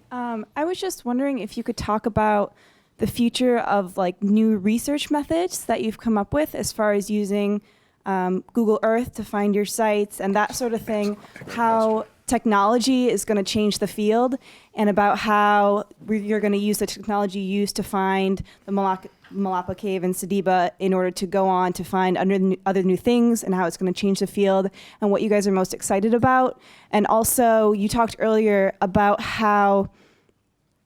I was just wondering if you could talk about the future of new research methods that you've come up with as far as using Google Earth to find your sites and that sort of thing, how technology is going to change the field, and about how you're going to use the technology used to find the Malapa Cave in Sediba in order to go on to find other new things, and how it's going to change the field, and what you guys are most excited about. And also, you talked earlier about how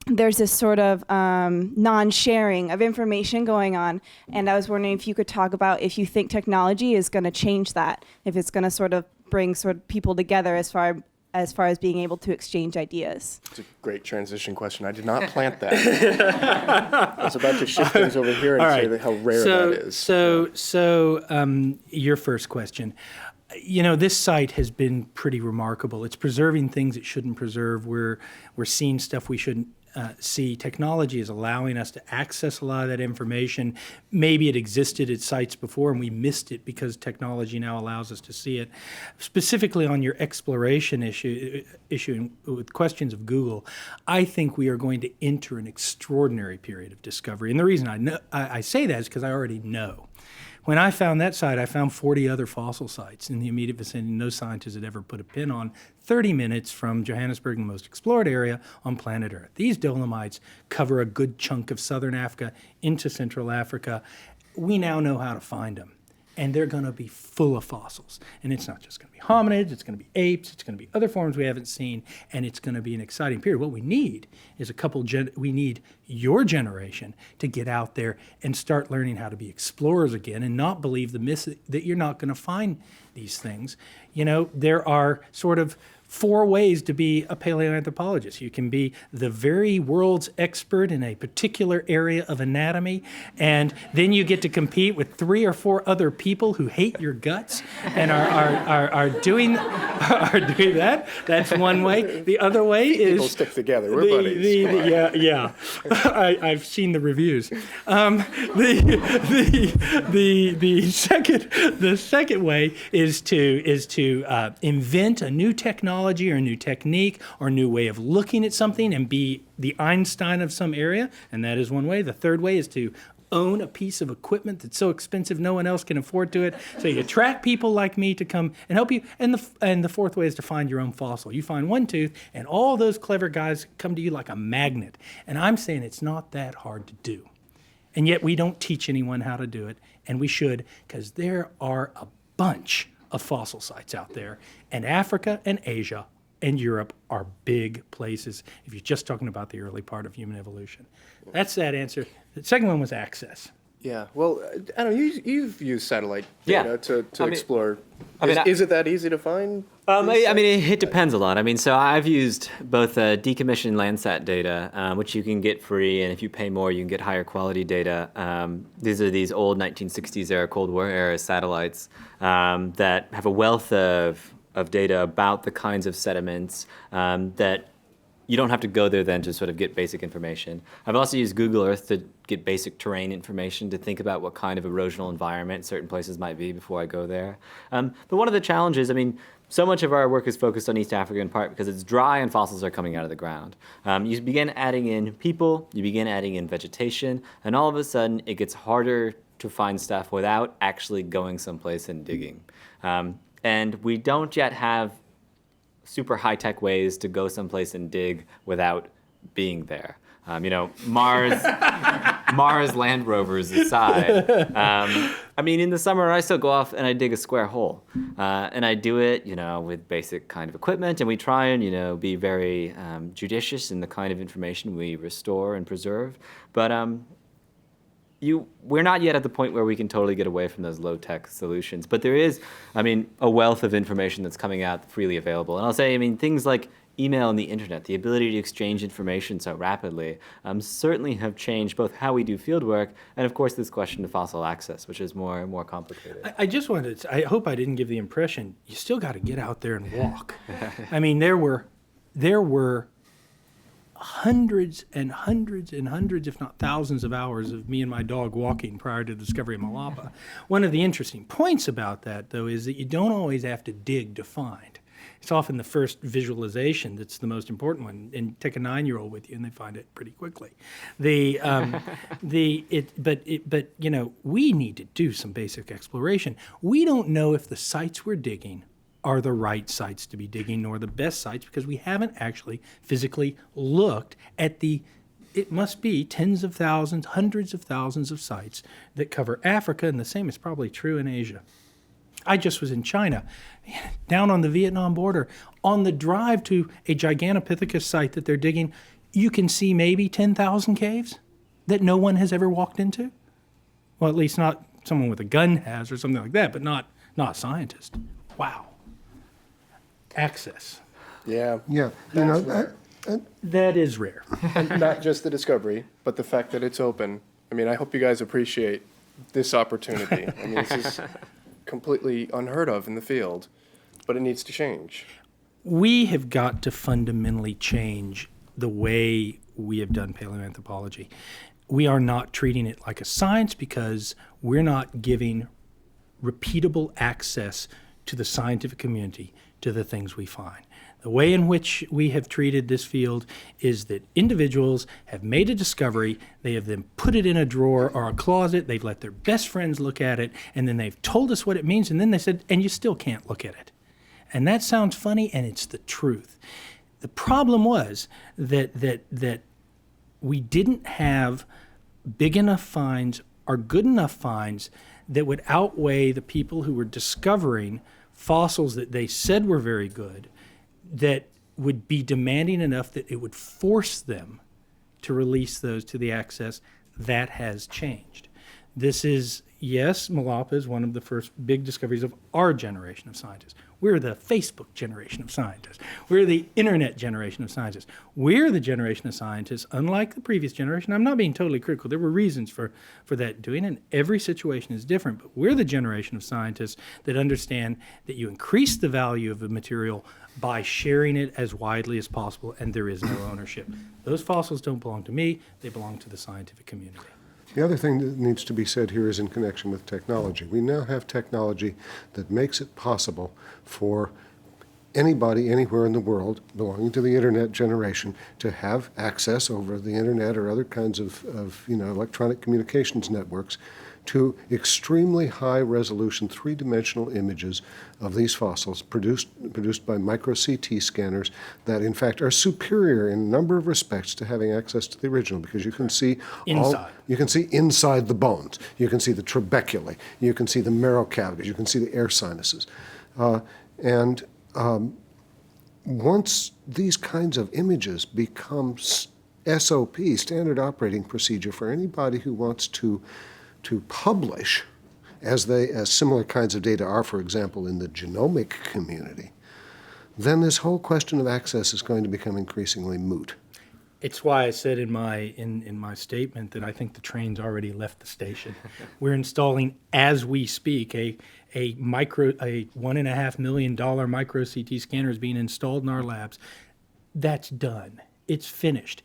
there's this sort of non-sharing of information going on, and I was wondering if you could talk about if you think technology is going to change that, if it's going to sort of bring people together as far as being able to exchange ideas. It's a great transition question. I did not plant that. I was about to shift things over here and All say right. how rare so, that is. So your first question. This site has been pretty remarkable. It's preserving things it shouldn't preserve. We're seeing stuff we shouldn't see. Technology is allowing us to access a lot of that information. Maybe it existed at sites before and we missed it because technology now allows us to see it. Specifically on your exploration issue with questions of Google, I think we are going to enter an extraordinary period of discovery. And the reason I say that is because I already know. When I found that site, I found 40 other fossil sites in the immediate vicinity. No scientist had ever put a pin on 30 minutes from Johannesburg, the most explored area on planet Earth. These dolomites cover a good chunk of southern Africa into Central Africa. We now know how to find them. And they're going to be full of fossils. And it's not just going to be hominids, it's going to be apes, it's going to be other forms we haven't seen, and it's going to be an exciting period. What we need is we need your generation to get out there and start learning how to be explorers again and not believe the myth that you're not going to find these things. There are sort of 4 ways to be a paleoanthropologist. You can be the very world's expert in a particular area of anatomy, and then you get to compete with 3 or 4 other people who hate your guts and are doing that. That's one way. The other way is People stick together. We're buddies. Come on. yeah. I've seen the reviews. The second way is to invent a new technology or a new technique or a new way of looking at something and be the Einstein of some area, and that is one way. The third way is to own a piece of equipment that's so expensive no one else can afford to it. So you attract people like me to come and help you. And the fourth way is to find your own fossil. You find one tooth, and all those clever guys come to you like a magnet. And I'm saying it's not that hard to do. And yet we don't teach anyone how to do it, and we should, because there are a bunch of fossil sites out there, and Africa and Asia and Europe are big places if you're just talking about the early part of human evolution. That's that answer. The second one was access. Yeah. Well, Adam, you've used satellite data to mean- explore. I mean, Is it that easy to find? I mean, it depends a lot. I mean, so I've used both decommissioned Landsat data, which you can get free, and if you pay more, you can get higher quality data. These are these old 1960s era Cold War era satellites that have a wealth of data about the kinds of sediments that you don't have to go there then to sort of get basic information. I've also used Google Earth to get basic terrain information, to think about what kind of erosional environment certain places might be before I go there. But one of the challenges, I mean, so much of our work is focused on East Africa in part because it's dry and fossils are coming out of the ground. You begin adding in people, you begin adding in vegetation, and all of a sudden it gets harder to find stuff without actually going someplace and digging. And we don't yet have super high-tech ways to go someplace and dig without being there. Mars land rovers aside. I mean, in the summer, I still go off and I dig a square hole. And I do it, with basic kind of equipment. And we try and, be very judicious in the kind of information we restore and preserve. But we're not yet at the point where we can totally get away from those low-tech solutions. But there is, a wealth of information that's coming out freely available. And I'll say, things like email and the internet, the ability to exchange information so rapidly, certainly have changed both how we do fieldwork and, of course, this question of fossil access, which is more complicated. I just wanted to, I hope I didn't give the impression, you still got to get out there and walk. There were hundreds and hundreds and hundreds, if not thousands of hours of me and my dog walking prior to the discovery of Malapa. One of the interesting points about that, though, is that you don't always have to dig to find. It's often the first visualization that's the most important one. And take a 9-year-old with you, and they find it pretty quickly. We need to do some basic exploration. We don't know if the sites we're digging are the right sites to be digging, nor the best sites, because we haven't actually physically looked at it must be tens of thousands, hundreds of thousands of sites that cover Africa, and the same is probably true in Asia. I just was in China, down on the Vietnam border. On the drive to a Gigantopithecus site that they're digging, you can see maybe 10,000 caves that no one has ever walked into. Well, at least not someone with a gun has or something like that, but not a scientist. Wow. Access. Yeah. Yeah. That is rare. And not just the discovery, but the fact that it's open. I hope you guys appreciate this opportunity. This is completely unheard of in the field, but it needs to change. We have got to fundamentally change the way we have done paleoanthropology. We are not treating it like a science because we're not giving repeatable access to the scientific community to the things we find. The way in which we have treated this field is that individuals have made a discovery, they have then put it in a drawer or a closet, they've let their best friends look at it, and then they've told us what it means, and then they said, and you still can't look at it. And that sounds funny, and it's the truth. The problem was that we didn't have big enough finds or good enough finds that would outweigh the people who were discovering fossils that they said were very good, that would be demanding enough that it would force them to release those to the access. That has changed. This is, yes, Malapa is one of the first big discoveries of our generation of scientists. We're the Facebook generation of scientists. We're the internet generation of scientists. We're the generation of scientists, unlike the previous generation. I'm not being totally critical. There were reasons for that doing, and every situation is different. But we're the generation of scientists that understand that you increase the value of a material by sharing it as widely as possible, and there is no ownership. Those fossils don't belong to me. They belong to the scientific community. The other thing that needs to be said here is in connection with technology. We now have technology that makes it possible for anybody anywhere in the world belonging to the internet generation to have access over the internet or other kinds of electronic communications networks to extremely high resolution three-dimensional images of these fossils produced by micro CT scanners that in fact are superior in a number of respects to having access to the original, because you can see you can see inside the bones, you can see the trabeculae, you can see the marrow cavities, you can see the air sinuses. Once these kinds of images become SOP, standard operating procedure, for anybody who wants to publish, as similar kinds of data are, for example, in the genomic community, then this whole question of access is going to become increasingly moot. It's why I said in my statement that I think the train's already left the station. We're installing, as we speak, a $1.5 million micro CT scanner is being installed in our labs. That's done. It's finished.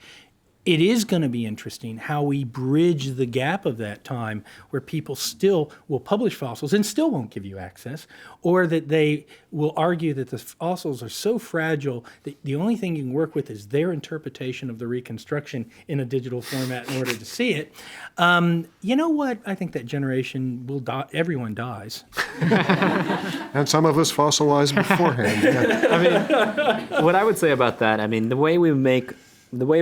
It is going to be interesting how we bridge the gap of that time where people still will publish fossils and still won't give you access, or that they will argue that the fossils are so fragile that the only thing you can work with is their interpretation of the reconstruction in a digital format in order to see it. You know what? I think that generation will die. Everyone dies. And some of us fossilize beforehand. Yeah. I mean, what I would say about that, I mean, the way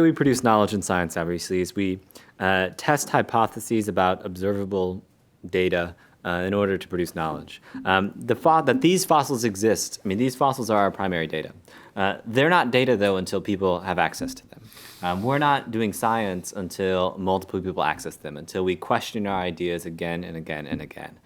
we produce knowledge in science, obviously, is we test hypotheses about observable data in order to produce knowledge. The thought that these fossils exist, I mean, these fossils are our primary data. They're not data, though, until people have access to them. We're not doing science until multiple people access them, until we question our ideas again and again and again.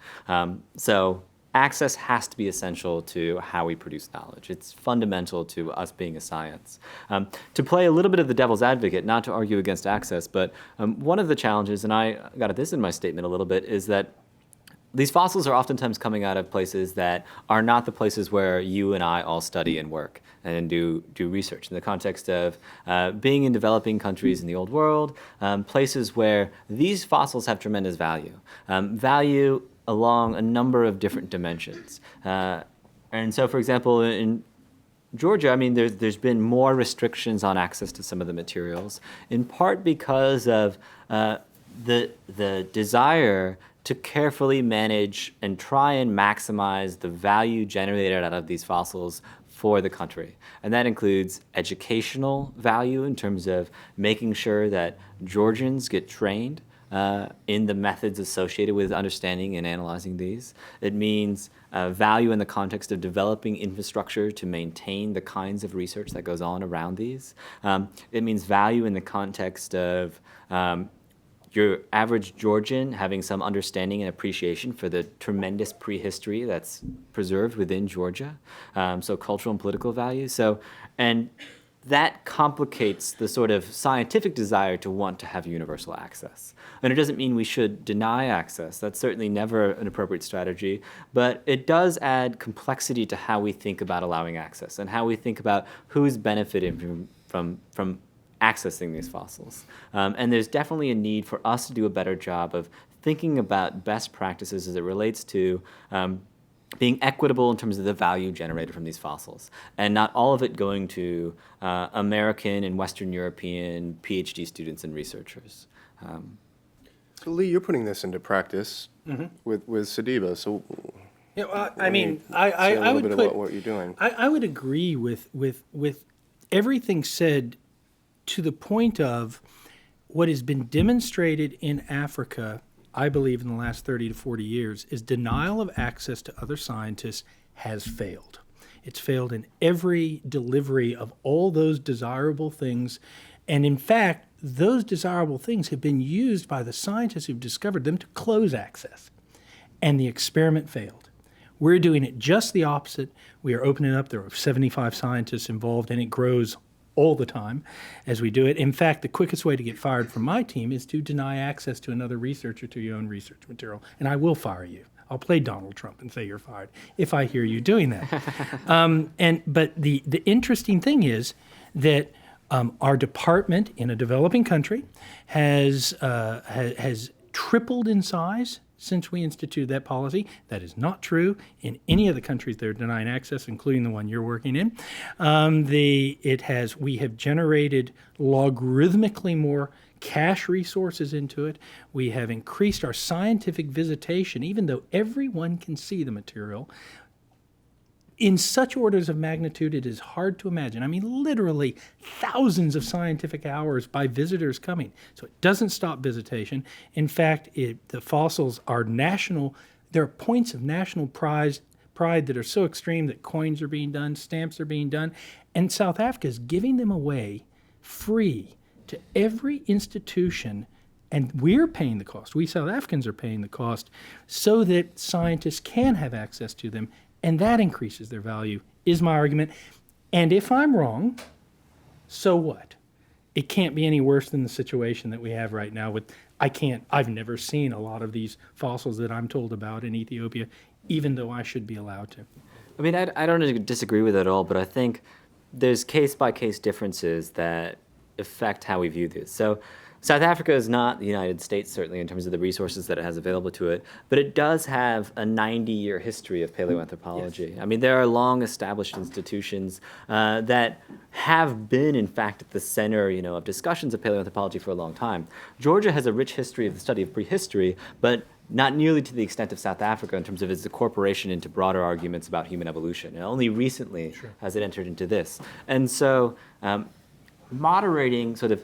So access has to be essential to how we produce knowledge. It's fundamental to us being a science. To play a little bit of the devil's advocate, not to argue against access, but one of the challenges, and I got at this in my statement a little bit, is that these fossils are oftentimes coming out of places that are not the places where you and I all study and work and do research. In the context of being in developing countries in the old world, places where these fossils have tremendous value. Value along a number of different dimensions. And so, for example, in Georgia, I mean, there's been more restrictions on access to some of the materials, in part because of the desire to carefully manage and try and maximize the value generated out of these fossils for the country. And that includes educational value in terms of making sure that Georgians get trained in the methods associated with understanding and analyzing these. It means value in the context of developing infrastructure to maintain the kinds of research that goes on around these. It means value in the context of your average Georgian having some understanding and appreciation for the tremendous prehistory that's preserved within Georgia, so cultural and political value. And that complicates the sort of scientific desire to want to have universal access. And it doesn't mean we should deny access. That's certainly never an appropriate strategy. But it does add complexity to how we think about allowing access and how we think about who's benefiting from accessing these fossils. And there's definitely a need for us to do a better job of thinking about best practices as it relates to being equitable in terms of the value generated from these fossils, and not all of it going to American and Western European PhD students and researchers. So Lee, you're putting this into practice with Sediba. So, Yeah, well, I Let me mean, say I a little would bit put, about what you're doing. I would agree with everything said, to the point of what has been demonstrated in Africa, I believe in the last 30 to 40 years, is denial of access to other scientists has failed. It's failed in every delivery of all those desirable things. And in fact, those desirable things have been used by the scientists who've discovered them to close access. and the experiment failed. We're doing it just the opposite. We are opening up. There are 75 scientists involved, and it grows all the time as we do it. In fact, the quickest way to get fired from my team is to deny access to another researcher to your own research material, and I will fire you. I'll play Donald Trump and say you're fired if I hear you doing that. But the interesting thing is that our department in a developing country has tripled in size since we instituted that policy. That is not true in any of the countries that are denying access, including the one you're working in. We have generated logarithmically more cash resources into it. We have increased our scientific visitation, even though everyone can see the material, in such orders of magnitude it is hard to imagine. I mean, literally thousands of scientific hours by visitors coming. So it doesn't stop visitation. In fact, the fossils are national. There are points of national pride that are so extreme that coins are being done, stamps are being done, and South Africa is giving them away free to every institution, and we're paying the cost. We South Africans are paying the cost so that scientists can have access to them, and that increases their value, is my argument. And if I'm wrong, so what? It can't be any worse than the situation that we have right now with, I've never seen a lot of these fossils that I'm told about in Ethiopia, even though I should be allowed to. I mean, I don't disagree with it at all, but I think there's case-by-case differences that affect how we view this. So South Africa is not the United States, certainly, in terms of the resources that it has available to it, but it does have a 90-year history of paleoanthropology. Yes. I mean, there are long-established institutions that have been, in fact, at the center, of discussions of paleoanthropology for a long time. Georgia has a rich history of the study of prehistory, but not nearly to the extent of South Africa in terms of its incorporation into broader arguments about human evolution. And only recently has it entered into this. And so moderating, sort of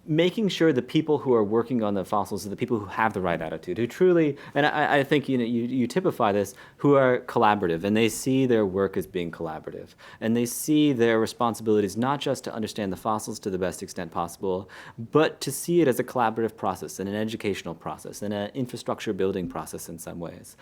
making sure the people who are working on the fossils are the people who have the right attitude, who truly, and I think you typify this, who are collaborative, and they see their work as being collaborative, and they see their responsibilities not just to understand the fossils to the best extent possible, but to see it as a collaborative process and an educational process and an infrastructure building process in some ways.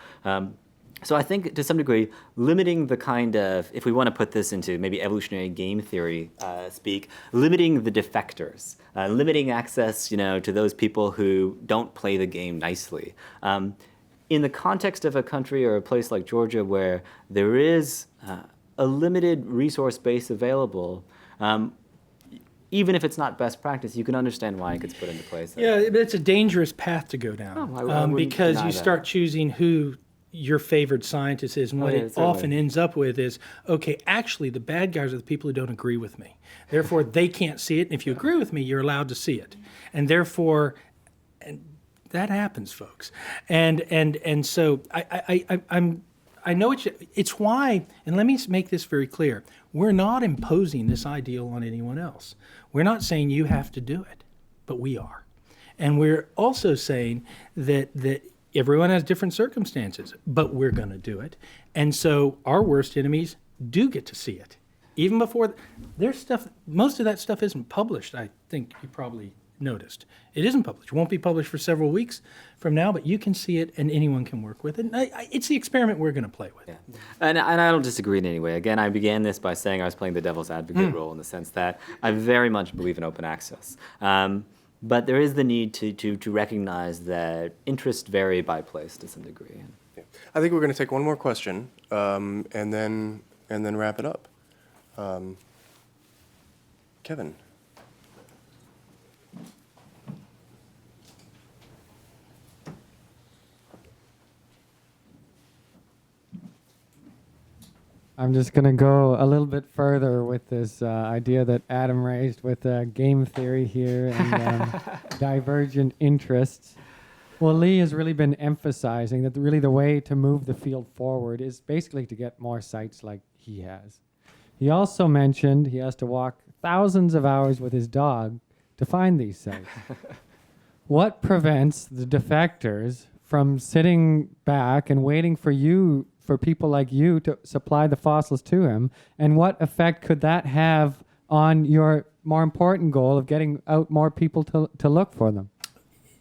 So I think, to some degree, limiting the kind of, if we want to put this into maybe evolutionary game theory speak, limiting the defectors, limiting access, to those people who don't play the game nicely. In the context of a country or a place like Georgia where there is a limited resource base available, even if it's not best practice, you can understand why it gets put into place. Yeah, it's a dangerous path to go down because you start choosing who your favorite scientist is, and what it often ends up with is, okay, actually the bad guys are the people who don't agree with me. Therefore, they can't see it, and if you agree with me, you're allowed to see it. And therefore, and that happens, folks. And so I know it's why, and let me make this very clear, we're not imposing this ideal on anyone else. We're not saying you have to do it, but we are. And we're also saying that everyone has different circumstances, but we're going to do it. And so our worst enemies do get to see it. Even before, there's stuff, most of that stuff isn't published, I think you probably noticed. It isn't published. It won't be published for several weeks from now, but you can see it and anyone can work with it. And it's the experiment we're going to play with. Yeah. And I don't disagree in any way. Again, I began this by saying I was playing the devil's advocate role in the sense that I very much believe in open access. But there is the need to recognize that interests vary by place to some degree. Yeah. I think we're going to take one more question and then wrap it up. Kevin. I'm just going to go a little bit further with this idea that Adam raised with game theory here and divergent interests. Well, Lee has really been emphasizing that really the way to move the field forward is basically to get more sites like he has. He also mentioned he has to walk thousands of hours with his dog to find these sites. What prevents the defectors from sitting back and waiting for people like you to supply the fossils to him? And what effect could that have on your more important goal of getting out more people to look for them?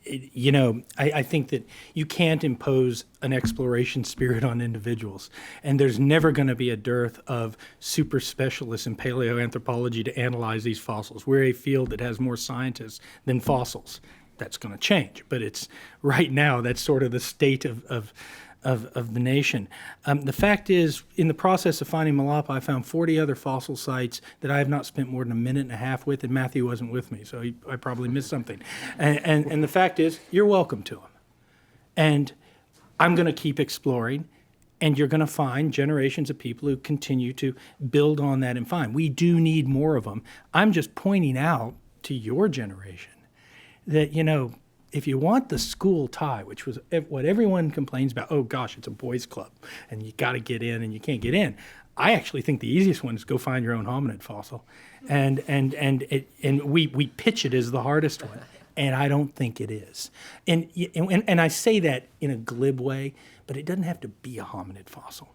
I think that you can't impose an exploration spirit on individuals. And there's never going to be a dearth of super specialists in paleoanthropology to analyze these fossils. We're a field that has more scientists than fossils. That's going to change. But it's right now, that's sort of the state of the nation. The fact is, in the process of finding Malapa, I found 40 other fossil sites that I have not spent more than a minute and a half with, and Matthew wasn't with me, so I probably missed something. And the fact is, you're welcome to them. And I'm going to keep exploring, and you're going to find generations of people who continue to build on that and find. We do need more of them. I'm just pointing out to your generation that, if you want the school tie, which was what everyone complains about, oh gosh, it's a boys' club, and you got to get in, and you can't get in. I actually think the easiest one is go find your own hominid fossil, and we pitch it as the hardest one, and I don't think it is. And I say that in a glib way, but it doesn't have to be a hominid fossil.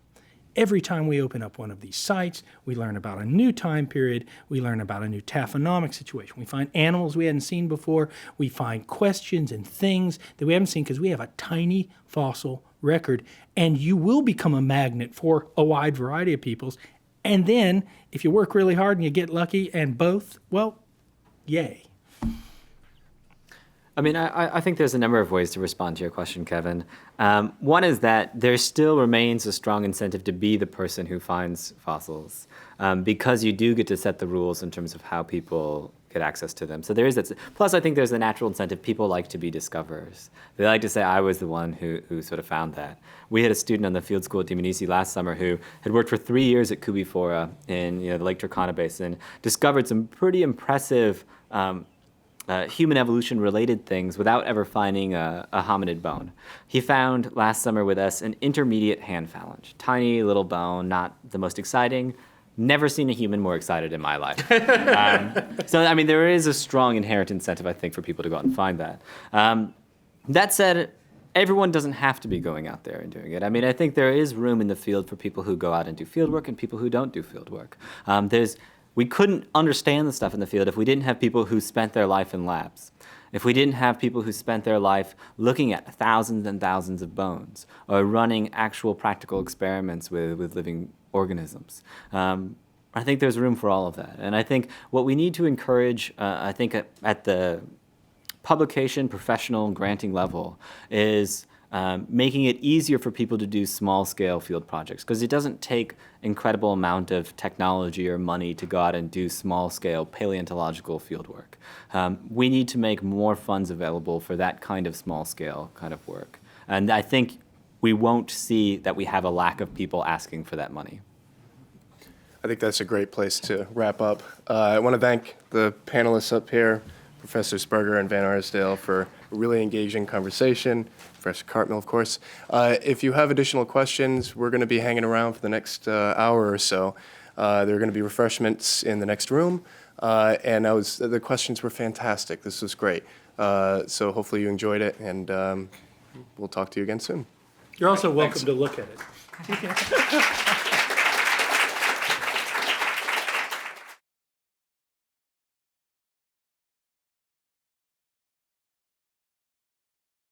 Every time we open up one of these sites, we learn about a new time period, we learn about a new taphonomic situation. We find animals we hadn't seen before, we find questions and things that we haven't seen because we have a tiny fossil record, and you will become a magnet for a wide variety of peoples. And then, if you work really hard and you get lucky and both, well, yay. I mean, I think there's a number of ways to respond to your question, Kevin. One is that there still remains a strong incentive to be the person who finds fossils, because you do get to set the rules in terms of how people get access to them. So there is that. Plus, I think there's a natural incentive. People like to be discoverers. They like to say, I was the one who sort of found that. We had a student on the field school at Dimorphism last summer who had worked for 3 years at Kubifora in the Lake Turkana Basin, discovered some pretty impressive human evolution-related things without ever finding a hominid bone. He found last summer with us an intermediate hand phalange. Tiny little bone, not the most exciting. Never seen a human more excited in my life. So, I mean, there is a strong inherent incentive, I think, for people to go out and find that. That said, everyone doesn't have to be going out there and doing it. I mean, I think there is room in the field for people who go out and do field work and people who don't do field work. We couldn't understand the stuff in the field if we didn't have people who spent their life in labs. If we didn't have people who spent their life looking at thousands and thousands of bones or running actual practical experiments with living organisms. I think there's room for all of that. And I think what we need to encourage, I think at the publication, professional, granting level is making it easier for people to do small-scale field projects, because it doesn't take incredible amount of technology or money to go out and do small-scale paleontological field work. We need to make more funds available for that kind of small-scale kind of work. And I think we won't see that we have a lack of people asking for that money. I think that's a great place to wrap up. I want to thank the panelists up here, Professors Berger and Van Arsdale, for a really engaging conversation. Professor Cartmill, of course. If you have additional questions, we're going to be hanging around for the next hour or so. There are going to be refreshments in the next room, and the questions were fantastic. This was great. So hopefully you enjoyed it, and we'll talk to you again soon. You're also welcome to look at it.